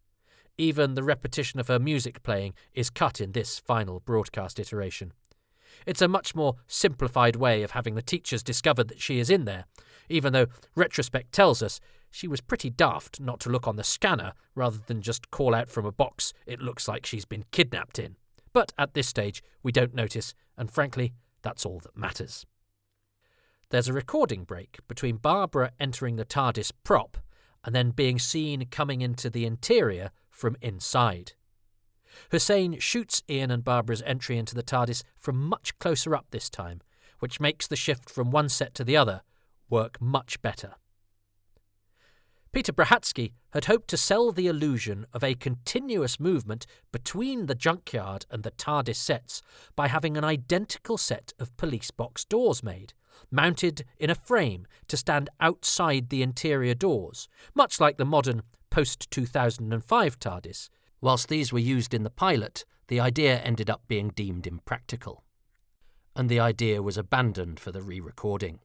Even the repetition of her music playing is cut in this final broadcast iteration. It's a much more simplified way of having the teachers discover that she is in there, even though retrospect tells us she was pretty daft not to look on the scanner rather than just call out from a box it looks like she's been kidnapped in. But at this stage, we don't notice, and frankly, that's all that matters. There's a recording break between Barbara entering the TARDIS prop and then being seen coming into the interior from inside. Hussein shoots Ian and Barbara's entry into the TARDIS from much closer up this time, which makes the shift from one set to the other work much better. Peter Brahatsky had hoped to sell the illusion of a continuous movement between the junkyard and the TARDIS sets by having an identical set of police box doors made, mounted in a frame to stand outside the interior doors, much like the modern post-2005 TARDIS. Whilst these were used in the pilot, the idea ended up being deemed impractical, and the idea was abandoned for the re-recording.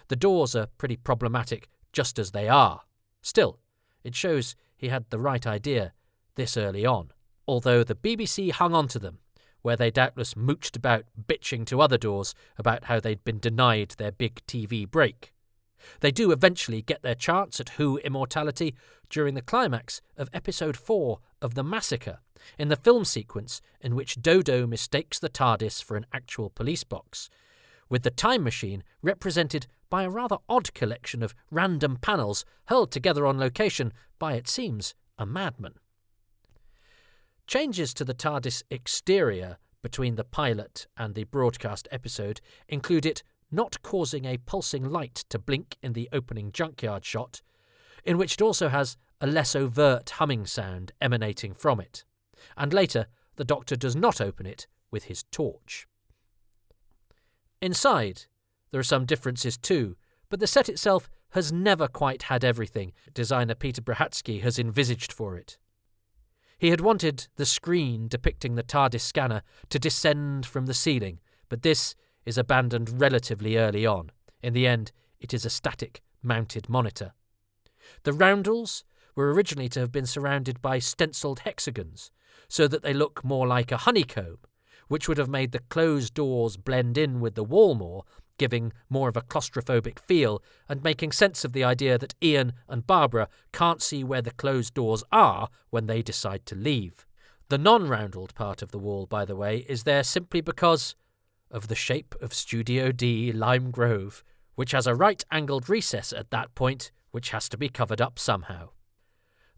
The doors are pretty problematic just as they are. Still, it shows he had the right idea this early on, although the BBC hung on to them, where they doubtless mooched about bitching to other doors about how they'd been denied their big TV break. They do eventually get their chance at Who immortality during the climax of episode 4 of The Massacre, in the film sequence in which Dodo mistakes the TARDIS for an actual police box, with the time machine represented by a rather odd collection of random panels hurled together on location by, it seems, a madman. Changes to the TARDIS exterior between the pilot and the broadcast episode include it not causing a pulsing light to blink in the opening junkyard shot, in which it also has a less overt humming sound emanating from it, and later the Doctor does not open it with his torch. Inside, there are some differences too, but the set itself has never quite had everything designer Peter Brahatsky has envisaged for it. He had wanted the screen depicting the TARDIS scanner to descend from the ceiling, but this is abandoned relatively early on. In the end, it is a static, mounted monitor. The roundels were originally to have been surrounded by stencilled hexagons, so that they look more like a honeycomb, which would have made the closed doors blend in with the wall more, giving more of a claustrophobic feel and making sense of the idea that Ian and Barbara can't see where the closed doors are when they decide to leave. The non-roundelled part of the wall, by the way, is there simply because of the shape of Studio D, Lime Grove, which has a right-angled recess at that point, which has to be covered up somehow.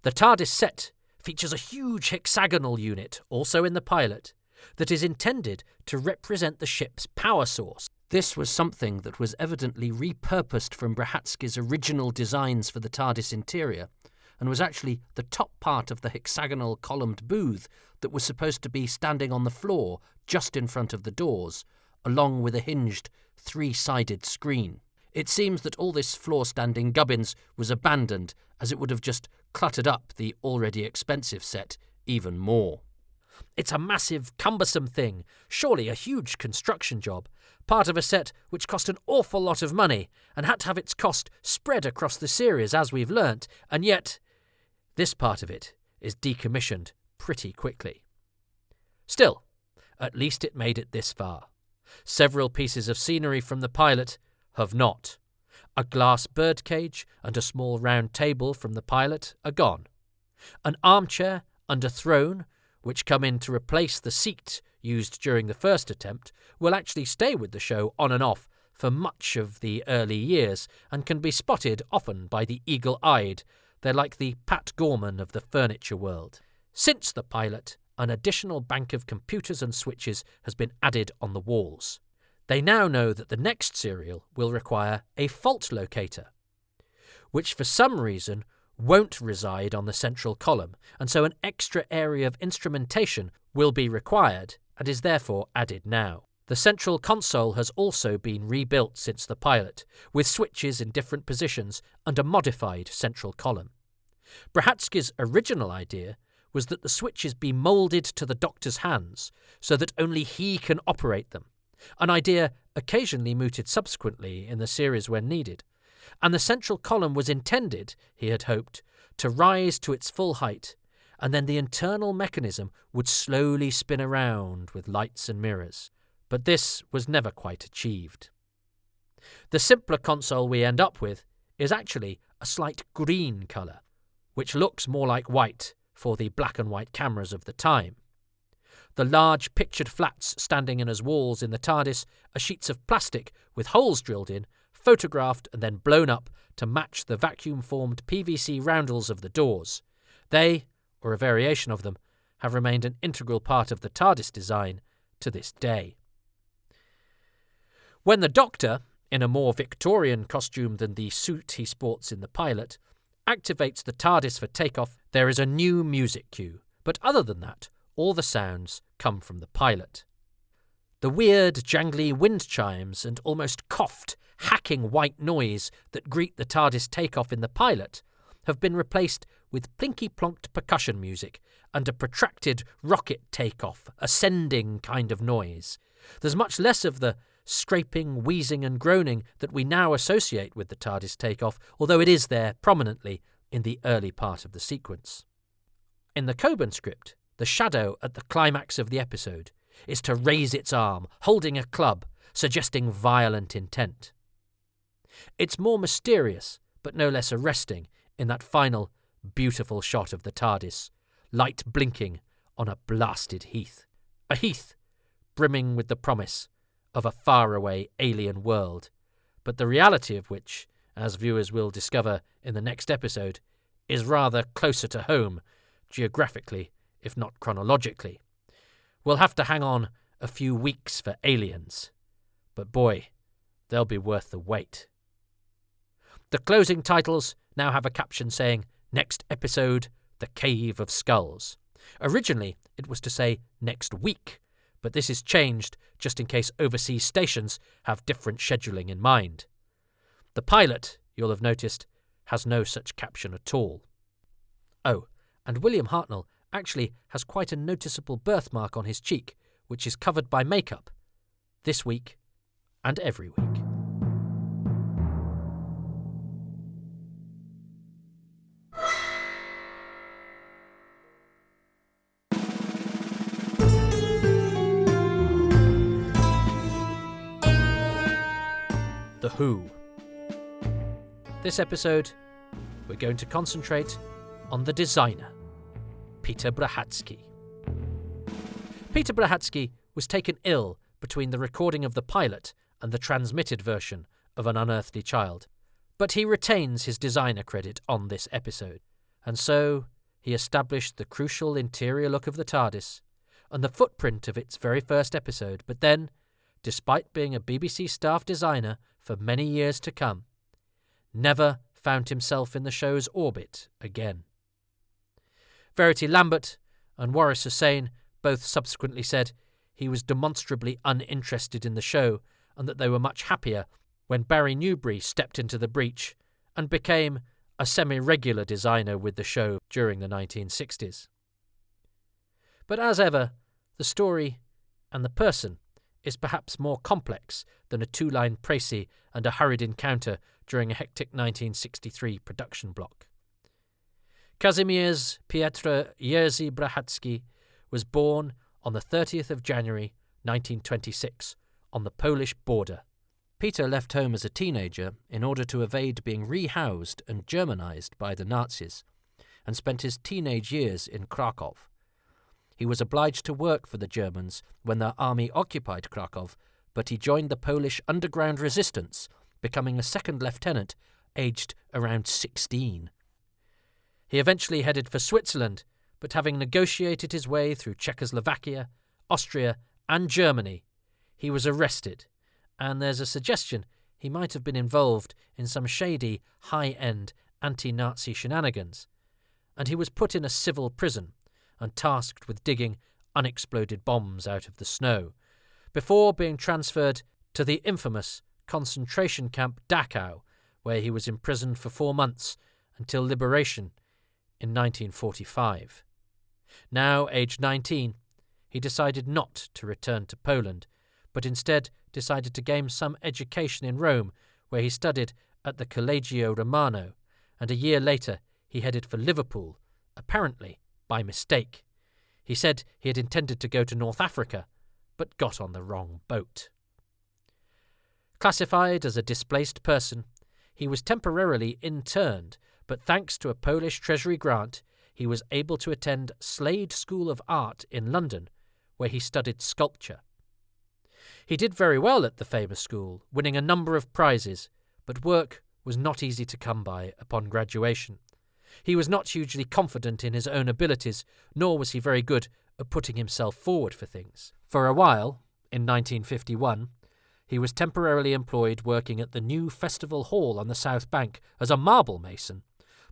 The TARDIS set features a huge hexagonal unit, also in the pilot, that is intended to represent the ship's power source. This was something that was evidently repurposed from Brahatsky's original designs for the TARDIS interior, and was actually the top part of the hexagonal columned booth that was supposed to be standing on the floor just in front of the doors, along with a hinged three-sided screen. It seems that all this floor-standing gubbins was abandoned, as it would have just cluttered up the already expensive set even more. It's a massive, cumbersome thing, surely a huge construction job, part of a set which cost an awful lot of money and had to have its cost spread across the series, as we've learnt, and yet this part of it is decommissioned pretty quickly. Still, at least it made it this far. Several pieces of scenery from the pilot have not. A glass birdcage and a small round table from the pilot are gone. An armchair and a throne, which come in to replace the seat used during the first attempt, will actually stay with the show on and off for much of the early years and can be spotted often by the eagle-eyed. They're like the Pat Gorman of the furniture world. Since the pilot, an additional bank of computers and switches has been added on the walls. They now know that the next serial will require a fault locator, which for some reason won't reside on the central column, and so an extra area of instrumentation will be required and is therefore added now. The central console has also been rebuilt since the pilot, with switches in different positions and a modified central column. Brahatsky's original idea was that the switches be moulded to the Doctor's hands so that only he can operate them, an idea occasionally mooted subsequently in the series when needed, and the central column was intended, he had hoped, to rise to its full height, and then the internal mechanism would slowly spin around with lights and mirrors. But this was never quite achieved. The simpler console we end up with is actually a slight green colour, which looks more like white for the black and white cameras of the time. The large pictured flats standing in as walls in the TARDIS are sheets of plastic with holes drilled in, photographed and then blown up to match the vacuum-formed PVC roundels of the doors. They, or a variation of them, have remained an integral part of the TARDIS design to this day. When the Doctor, in a more Victorian costume than the suit he sports in the pilot, activates the TARDIS for takeoff, there is a new music cue, but other than that, all the sounds come from the pilot. The weird, jangly wind chimes and almost coughed, hacking white noise that greet the TARDIS takeoff in the pilot have been replaced with plinky-plonked percussion music and a protracted rocket takeoff, ascending kind of noise. There's much less of the scraping, wheezing and groaning that we now associate with the TARDIS takeoff, although it is there prominently in the early part of the sequence. In the Coburn script, the shadow at the climax of the episode is to raise its arm, holding a club, suggesting violent intent. It's more mysterious, but no less arresting, in that final, beautiful shot of the TARDIS, light blinking on a blasted heath. A heath brimming with the promise of a faraway alien world, but the reality of which, as viewers will discover in the next episode, is rather closer to home, geographically, if not chronologically. We'll have to hang on a few weeks for aliens, but boy, they'll be worth the wait. The closing titles now have a caption saying, "Next episode, The Cave of Skulls." Originally, it was to say, "Next week," but this is changed just in case overseas stations have different scheduling in mind. The pilot, you'll have noticed, has no such caption at all. Oh, and William Hartnell actually has quite a noticeable birthmark on his cheek, which is covered by makeup, this week and every week. The Who. This episode, we're going to concentrate on the designer, Peter Brahatsky. Peter Brachacki was taken ill between the recording of the pilot and the transmitted version of An Unearthly Child, but he retains his designer credit on this episode, and so he established the crucial interior look of the TARDIS and the footprint of its very first episode, but then, despite being a BBC staff designer for many years to come, never found himself in the show's orbit again. Verity Lambert and Waris Hussein both subsequently said he was demonstrably uninterested in the show and that they were much happier when Barry Newbury stepped into the breach and became a semi-regular designer with the show during the 1960s. But as ever, the story and the person is perhaps more complex than a two-line précis and a hurried encounter during a hectic 1963 production block. Kazimierz Piotr Jerzy Brachacki was born on the 30th of January 1926 on the Polish border. Peter left home as a teenager in order to evade being rehoused and Germanized by the Nazis, and spent his teenage years in Krakow. He was obliged to work for the Germans when their army occupied Krakow, but he joined the Polish underground resistance, becoming a second lieutenant, aged around 16. He eventually headed for Switzerland, but having negotiated his way through Czechoslovakia, Austria, and Germany, he was arrested, and there's a suggestion he might have been involved in some shady, high-end anti-Nazi shenanigans, and he was put in a civil prison and tasked with digging unexploded bombs out of the snow, before being transferred to the infamous concentration camp Dachau, where he was imprisoned for 4 months until liberation in 1945. Now aged 19, he decided not to return to Poland, but instead decided to gain some education in Rome, where he studied at the Collegio Romano, and a year later he headed for Liverpool, apparently by mistake. He said he had intended to go to North Africa, but got on the wrong boat. Classified as a displaced person, he was temporarily interned, but thanks to a Polish Treasury grant, he was able to attend Slade School of Art in London, where he studied sculpture. He did very well at the famous school, winning a number of prizes, but work was not easy to come by upon graduation. He was not hugely confident in his own abilities, nor was he very good at putting himself forward for things. For a while, in 1951, he was temporarily employed working at the new Festival Hall on the South Bank as a marble mason,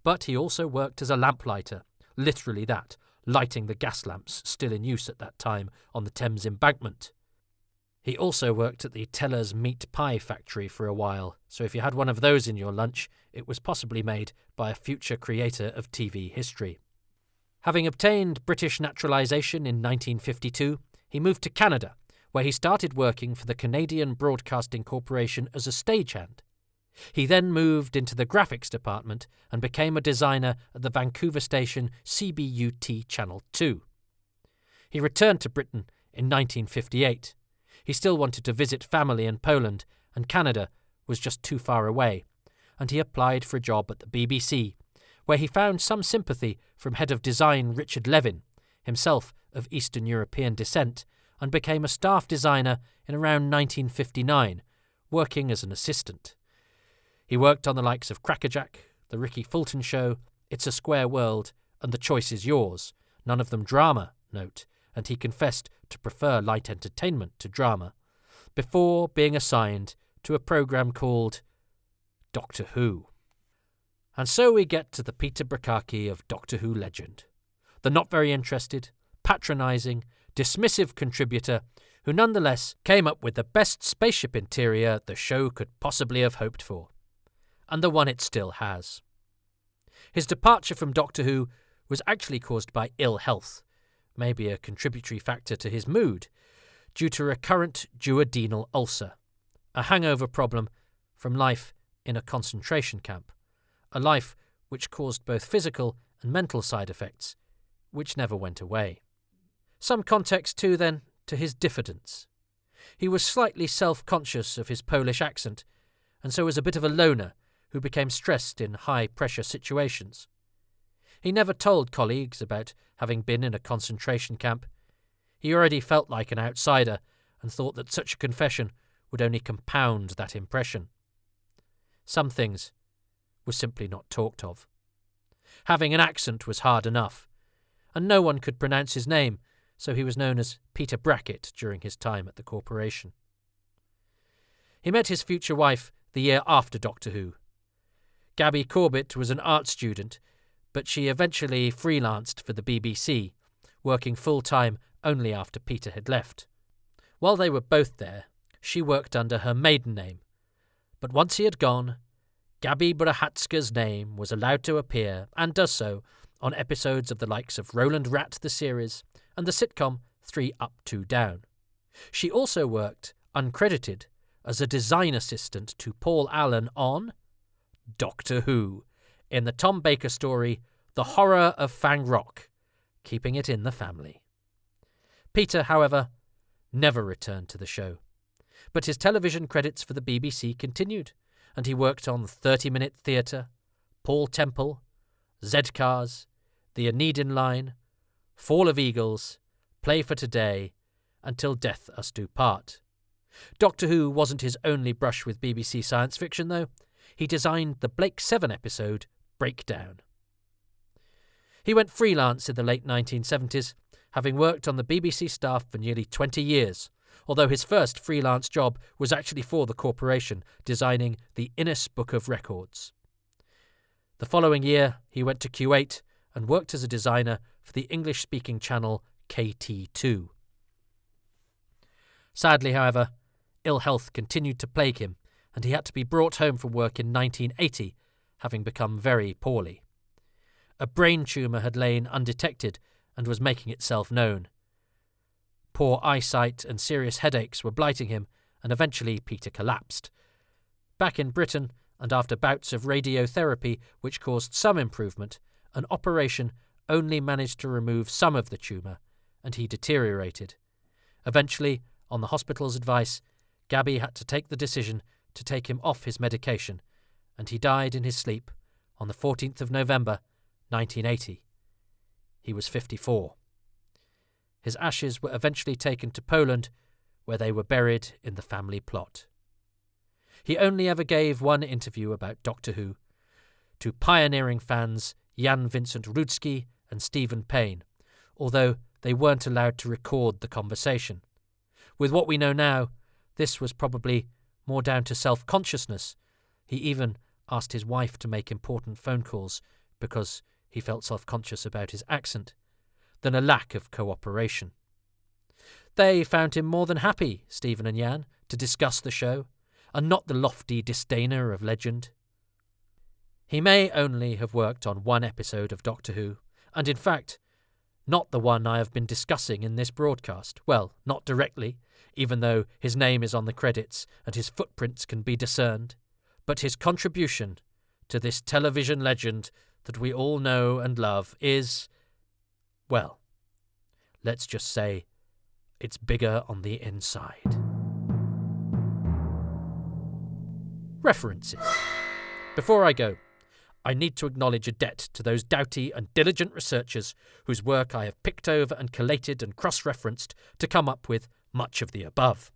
but he also worked as a lamplighter, literally that, lighting the gas lamps still in use at that time on the Thames embankment. He also worked at the Teller's meat pie factory for a while, so if you had one of those in your lunch, it was possibly made by a future creator of TV history. Having obtained British naturalisation in 1952, he moved to Canada, where he started working for the Canadian Broadcasting Corporation as a stagehand. He then moved into the graphics department and became a designer at the Vancouver station CBUT Channel 2. He returned to Britain in 1958. He still wanted to visit family in Poland, and Canada was just too far away, and he applied for a job at the BBC, where he found some sympathy from head of design Richard Levin, himself of Eastern European descent, and became a staff designer in around 1959, working as an assistant. He worked on the likes of Crackerjack, The Ricky Fulton Show, It's a Square World, and The Choice Is Yours, none of them drama, note, and he confessed to prefer light entertainment to drama, before being assigned to a programme called Doctor Who. And so we get to the Peter Brachacki of Doctor Who legend, the not very interested, patronising, dismissive contributor who nonetheless came up with the best spaceship interior the show could possibly have hoped for, and the one it still has. His departure from Doctor Who was actually caused by ill health, maybe a contributory factor to his mood, due to recurrent duodenal ulcer, a hangover problem from life in a concentration camp, a life which caused both physical and mental side effects, which never went away. Some context, too, then, to his diffidence. He was slightly self-conscious of his Polish accent, and so was a bit of a loner who became stressed in high-pressure situations. He never told colleagues about having been in a concentration camp. He already felt like an outsider and thought that such a confession would only compound that impression. Some things were simply not talked of. Having an accent was hard enough, and no one could pronounce his name, so he was known as Peter Brackett during his time at the corporation. He met his future wife the year after Doctor Who. Gabby Corbett was an art student, but she eventually freelanced for the BBC, working full-time only after Peter had left. While they were both there, she worked under her maiden name, but once he had gone, Gabby Brahatska's name was allowed to appear, and does so, on episodes of the likes of Roland Rat the series and the sitcom 3 Up 2 Down. She also worked, uncredited, as a design assistant to Paul Allen on Doctor Who, in the Tom Baker story The Horror of Fang Rock, keeping it in the family. Peter, however, never returned to the show, but his television credits for the BBC continued, and he worked on 30-Minute Theatre, Paul Temple, Z-Cars, The Aeneidin Line, Fall of Eagles, Play for Today, Until Death Us Do Part. Doctor Who wasn't his only brush with BBC science fiction, though. He designed the Blake 7 episode Breakdown. He went freelance in the late 1970s, having worked on the BBC staff for nearly 20 years, although his first freelance job was actually for the corporation, designing the Innes Book of Records. The following year, he went to Kuwait and worked as a designer for the English-speaking channel KT2. Sadly, however, ill health continued to plague him, and he had to be brought home from work in 1980, having become very poorly. A brain tumour had lain undetected and was making itself known. Poor eyesight and serious headaches were blighting him, and eventually Peter collapsed. Back in Britain, and after bouts of radiotherapy which caused some improvement, an operation only managed to remove some of the tumour, and he deteriorated. Eventually, on the hospital's advice, Gabby had to take the decision to take him off his medication, and he died in his sleep on the 14th of November, 1980. He was 54. His ashes were eventually taken to Poland, where they were buried in the family plot. He only ever gave one interview about Doctor Who, to pioneering fans Jan Vincent Rudski and Stephen Payne, although they weren't allowed to record the conversation. With what we know now, this was probably more down to self-consciousness. He even asked his wife to make important phone calls because he felt self-conscious about his accent, than a lack of cooperation. They found him more than happy, Stephen and Jan, to discuss the show, and not the lofty disdainer of legend. He may only have worked on one episode of Doctor Who, and in fact, not the one I have been discussing in this broadcast. Well, not directly, even though his name is on the credits and his footprints can be discerned, but his contribution to this television legend that we all know and love is, well, let's just say it's bigger on the inside. References. Before I go, I need to acknowledge a debt to those doughty and diligent researchers whose work I have picked over and collated and cross-referenced to come up with much of the above.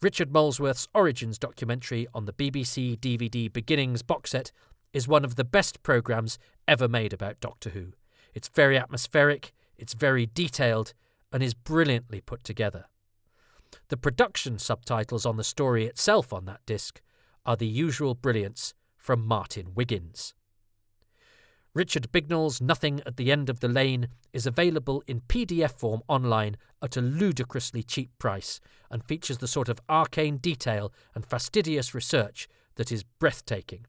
Richard Molesworth's Origins documentary on the BBC DVD Beginnings box set is one of the best programmes ever made about Doctor Who. It's very atmospheric, it's very detailed, and is brilliantly put together. The production subtitles on the story itself on that disc are the usual brilliance from Martin Wiggins. Richard Bignell's Nothing at the End of the Lane is available in PDF form online at a ludicrously cheap price and features the sort of arcane detail and fastidious research that is breathtaking.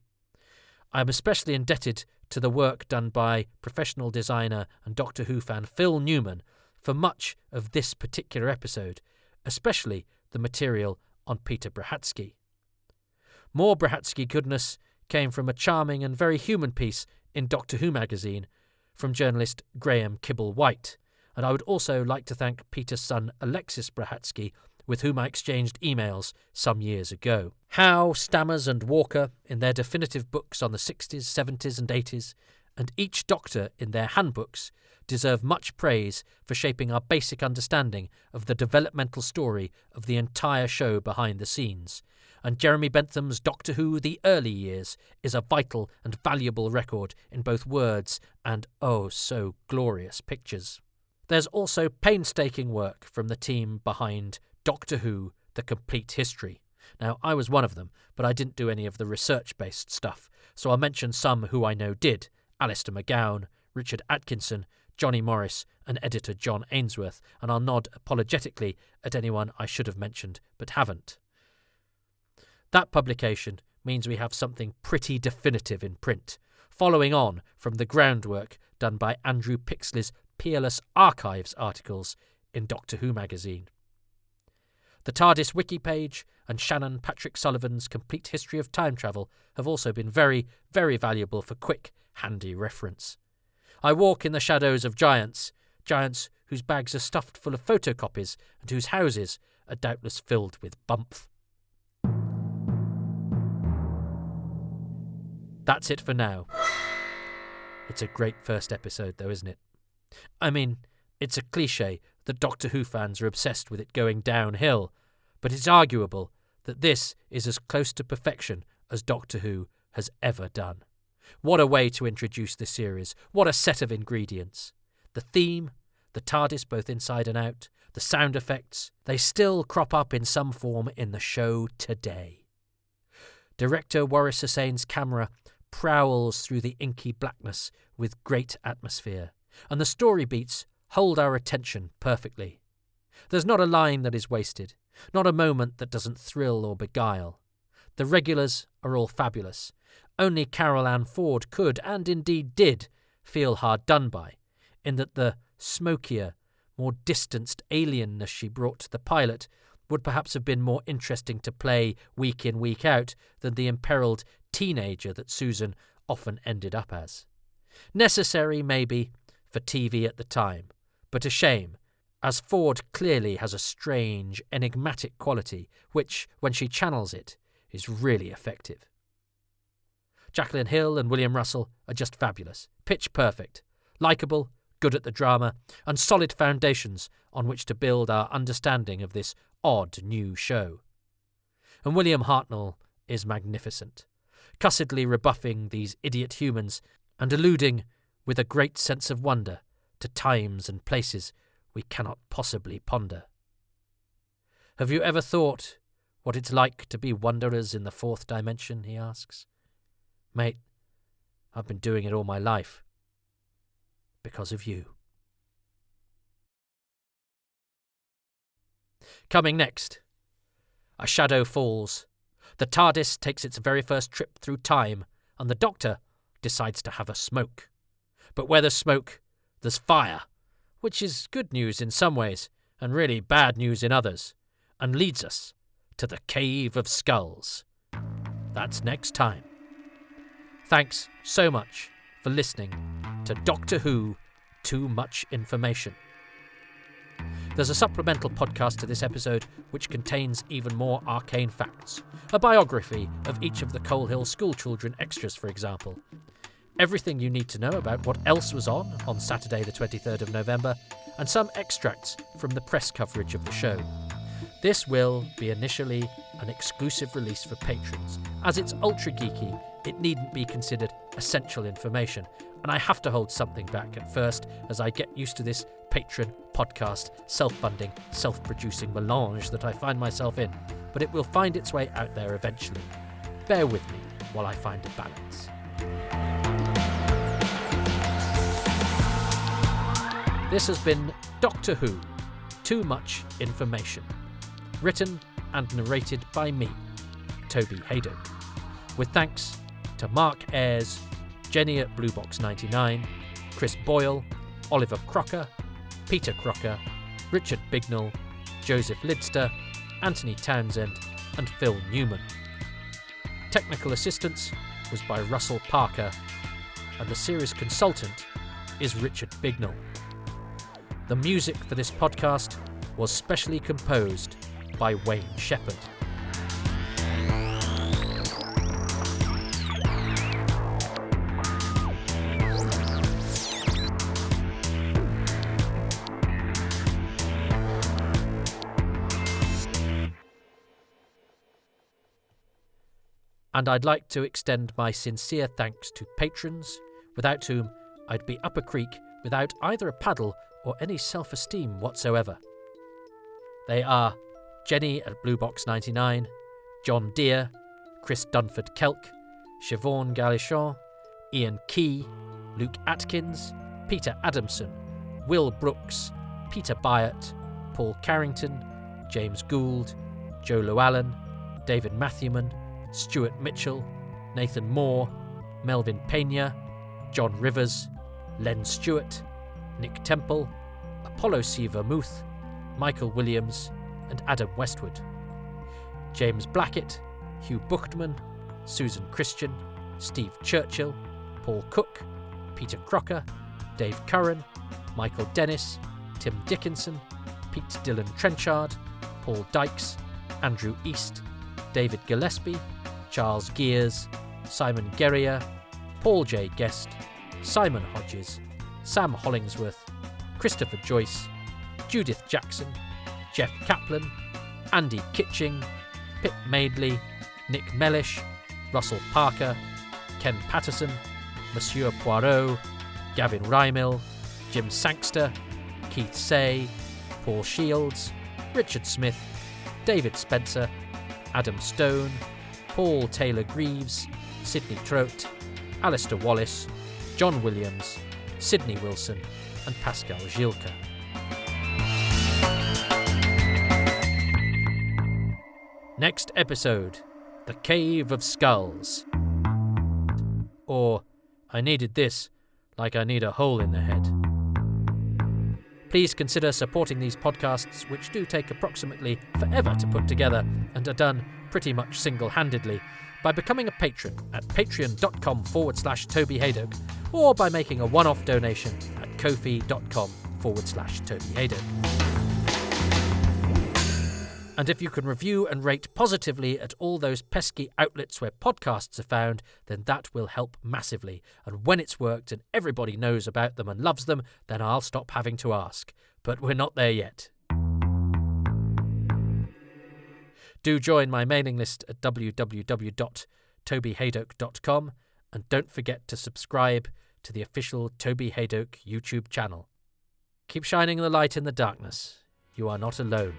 I am especially indebted to the work done by professional designer and Doctor Who fan Phil Newman for much of this particular episode, especially the material on Peter Brahatsky. More Brahatsky goodness came from a charming and very human piece in Doctor Who magazine from journalist Graham Kibble-White, and I would also like to thank Peter's son Alexis Brahatsky, with whom I exchanged emails some years ago. Howe, Stammers and Walker, in their definitive books on the 60s, 70s and 80s, and each Doctor in their handbooks deserve much praise for shaping our basic understanding of the developmental story of the entire show behind the scenes, and Jeremy Bentham's Doctor Who The Early Years is a vital and valuable record in both words and oh so glorious pictures. There's also painstaking work from the team behind Doctor Who The Complete History. Now, I was one of them, but I didn't do any of the research-based stuff, so I'll mention some who I know did: Alistair McGowan, Richard Atkinson, Johnny Morris and editor John Ainsworth, and I'll nod apologetically at anyone I should have mentioned but haven't. That publication means we have something pretty definitive in print, following on from the groundwork done by Andrew Pixley's Peerless Archives articles in Doctor Who magazine. The TARDIS wiki page and Shannon Patrick Sullivan's Complete History of Time Travel have also been very, very valuable for quick, handy reference. I walk in the shadows of giants whose bags are stuffed full of photocopies and whose houses are doubtless filled with bumph. That's it for now. It's a great first episode though, isn't it? I mean, it's a cliché that Doctor Who fans are obsessed with it going downhill, but it's arguable that this is as close to perfection as Doctor Who has ever done. What a way to introduce the series. What a set of ingredients. The theme, the TARDIS both inside and out, the sound effects, they still crop up in some form in the show today. Director Waris Hussein's camera prowls through the inky blackness with great atmosphere, and the story beats hold our attention perfectly. There's not a line that is wasted, not a moment that doesn't thrill or beguile. The regulars are all fabulous. Only Carol Ann Ford could, and indeed did, feel hard done by, in that the smokier, more distanced alienness she brought to the pilot would perhaps have been more interesting to play week in, week out than the imperiled teenager that Susan often ended up as. Necessary, maybe, for TV at the time, but a shame, as Ford clearly has a strange, enigmatic quality which, when she channels it, is really effective. Jacqueline Hill and William Russell are just fabulous, pitch perfect, likeable, good at the drama, and solid foundations on which to build our understanding of this odd new show. And William Hartnell is magnificent, cussedly rebuffing these idiot humans and alluding, with a great sense of wonder, to times and places we cannot possibly ponder. Have you ever thought what it's like to be wanderers in the fourth dimension, he asks. Mate, I've been doing it all my life. Because of you. Coming next. A shadow falls. The TARDIS takes its very first trip through time, and the Doctor decides to have a smoke. But where there's smoke, there's fire, which is good news in some ways, and really bad news in others, and leads us to the Cave of Skulls. That's next time. Thanks so much for listening to Doctor Who Too Much Information. There's a supplemental podcast to this episode which contains even more arcane facts, a biography of each of the Coal Hill schoolchildren extras, for example. Everything you need to know about what else was on Saturday the 23rd of November, and some extracts from the press coverage of the show. This will be initially an exclusive release for patrons. As it's ultra geeky, it needn't be considered essential information, and I have to hold something back at first as I get used to this patron, podcast, self-funding, self-producing melange that I find myself in, but it will find its way out there eventually. Bear with me while I find a balance. This has been Doctor Who, Too Much Information. Written and narrated by me, Toby Hadoke. With thanks to Mark Ayres, Jenny at Bluebox99, Chris Boyle, Oliver Crocker, Peter Crocker, Richard Bignell, Joseph Lidster, Anthony Townsend, and Phil Newman. Technical assistance was by Russell Parker, and the series consultant is Richard Bignell. The music for this podcast was specially composed by Waen Shepherd. And I'd like to extend my sincere thanks to patrons, without whom I'd be up a creek without either a paddle or any self-esteem whatsoever. They are Jenny at Bluebox99, John Deere, Chris Dunford-Kelk, Siobhan Galichon, Ian Key, Luke Atkins, Peter Adamson, Will Brooks, Peter Byatt, Paul Carrington, James Gould, Joe Llewellyn, David Matthewman, Stuart Mitchell, Nathan Moore, Melvin Pena, John Rivers, Len Stewart, Nick Temple, Apollo C. Vermouth, Michael Williams, and Adam Westwood. James Blackett, Hugh Buchtman, Susan Christian, Steve Churchill, Paul Cook, Peter Crocker, Dave Curran, Michael Dennis, Tim Dickinson, Pete Dillon Trenchard, Paul Dykes, Andrew East, David Gillespie, Charles Gears, Simon Guerrier, Paul J. Guest, Simon Hodges, Sam Hollingsworth, Christopher Joyce, Judith Jackson, Jeff Kaplan, Andy Kitching, Pip Maidley, Nick Mellish, Russell Parker, Ken Patterson, Monsieur Poirot, Gavin Rymill, Jim Sangster, Keith Say, Paul Shields, Richard Smith, David Spencer, Adam Stone, Paul Taylor Greaves, Sidney Trout, Alistair Wallace, John Williams, Sidney Wilson, and Pascal Gilka. Next episode, The Cave of Skulls. Or, I needed this like I need a hole in the head. Please consider supporting these podcasts, which do take approximately forever to put together and are done pretty much single-handedly, by becoming a patron at patreon.com/Toby Hadoke, or by making a one-off donation at ko-fi.com/Toby Hadoke. And if you can review and rate positively at all those pesky outlets where podcasts are found, then that will help massively. And when it's worked and everybody knows about them and loves them, then I'll stop having to ask. But we're not there yet. Do join my mailing list at www.tobyhadoke.com, and don't forget to subscribe to the official Toby Hadoke YouTube channel. Keep shining the light in the darkness. You are not alone.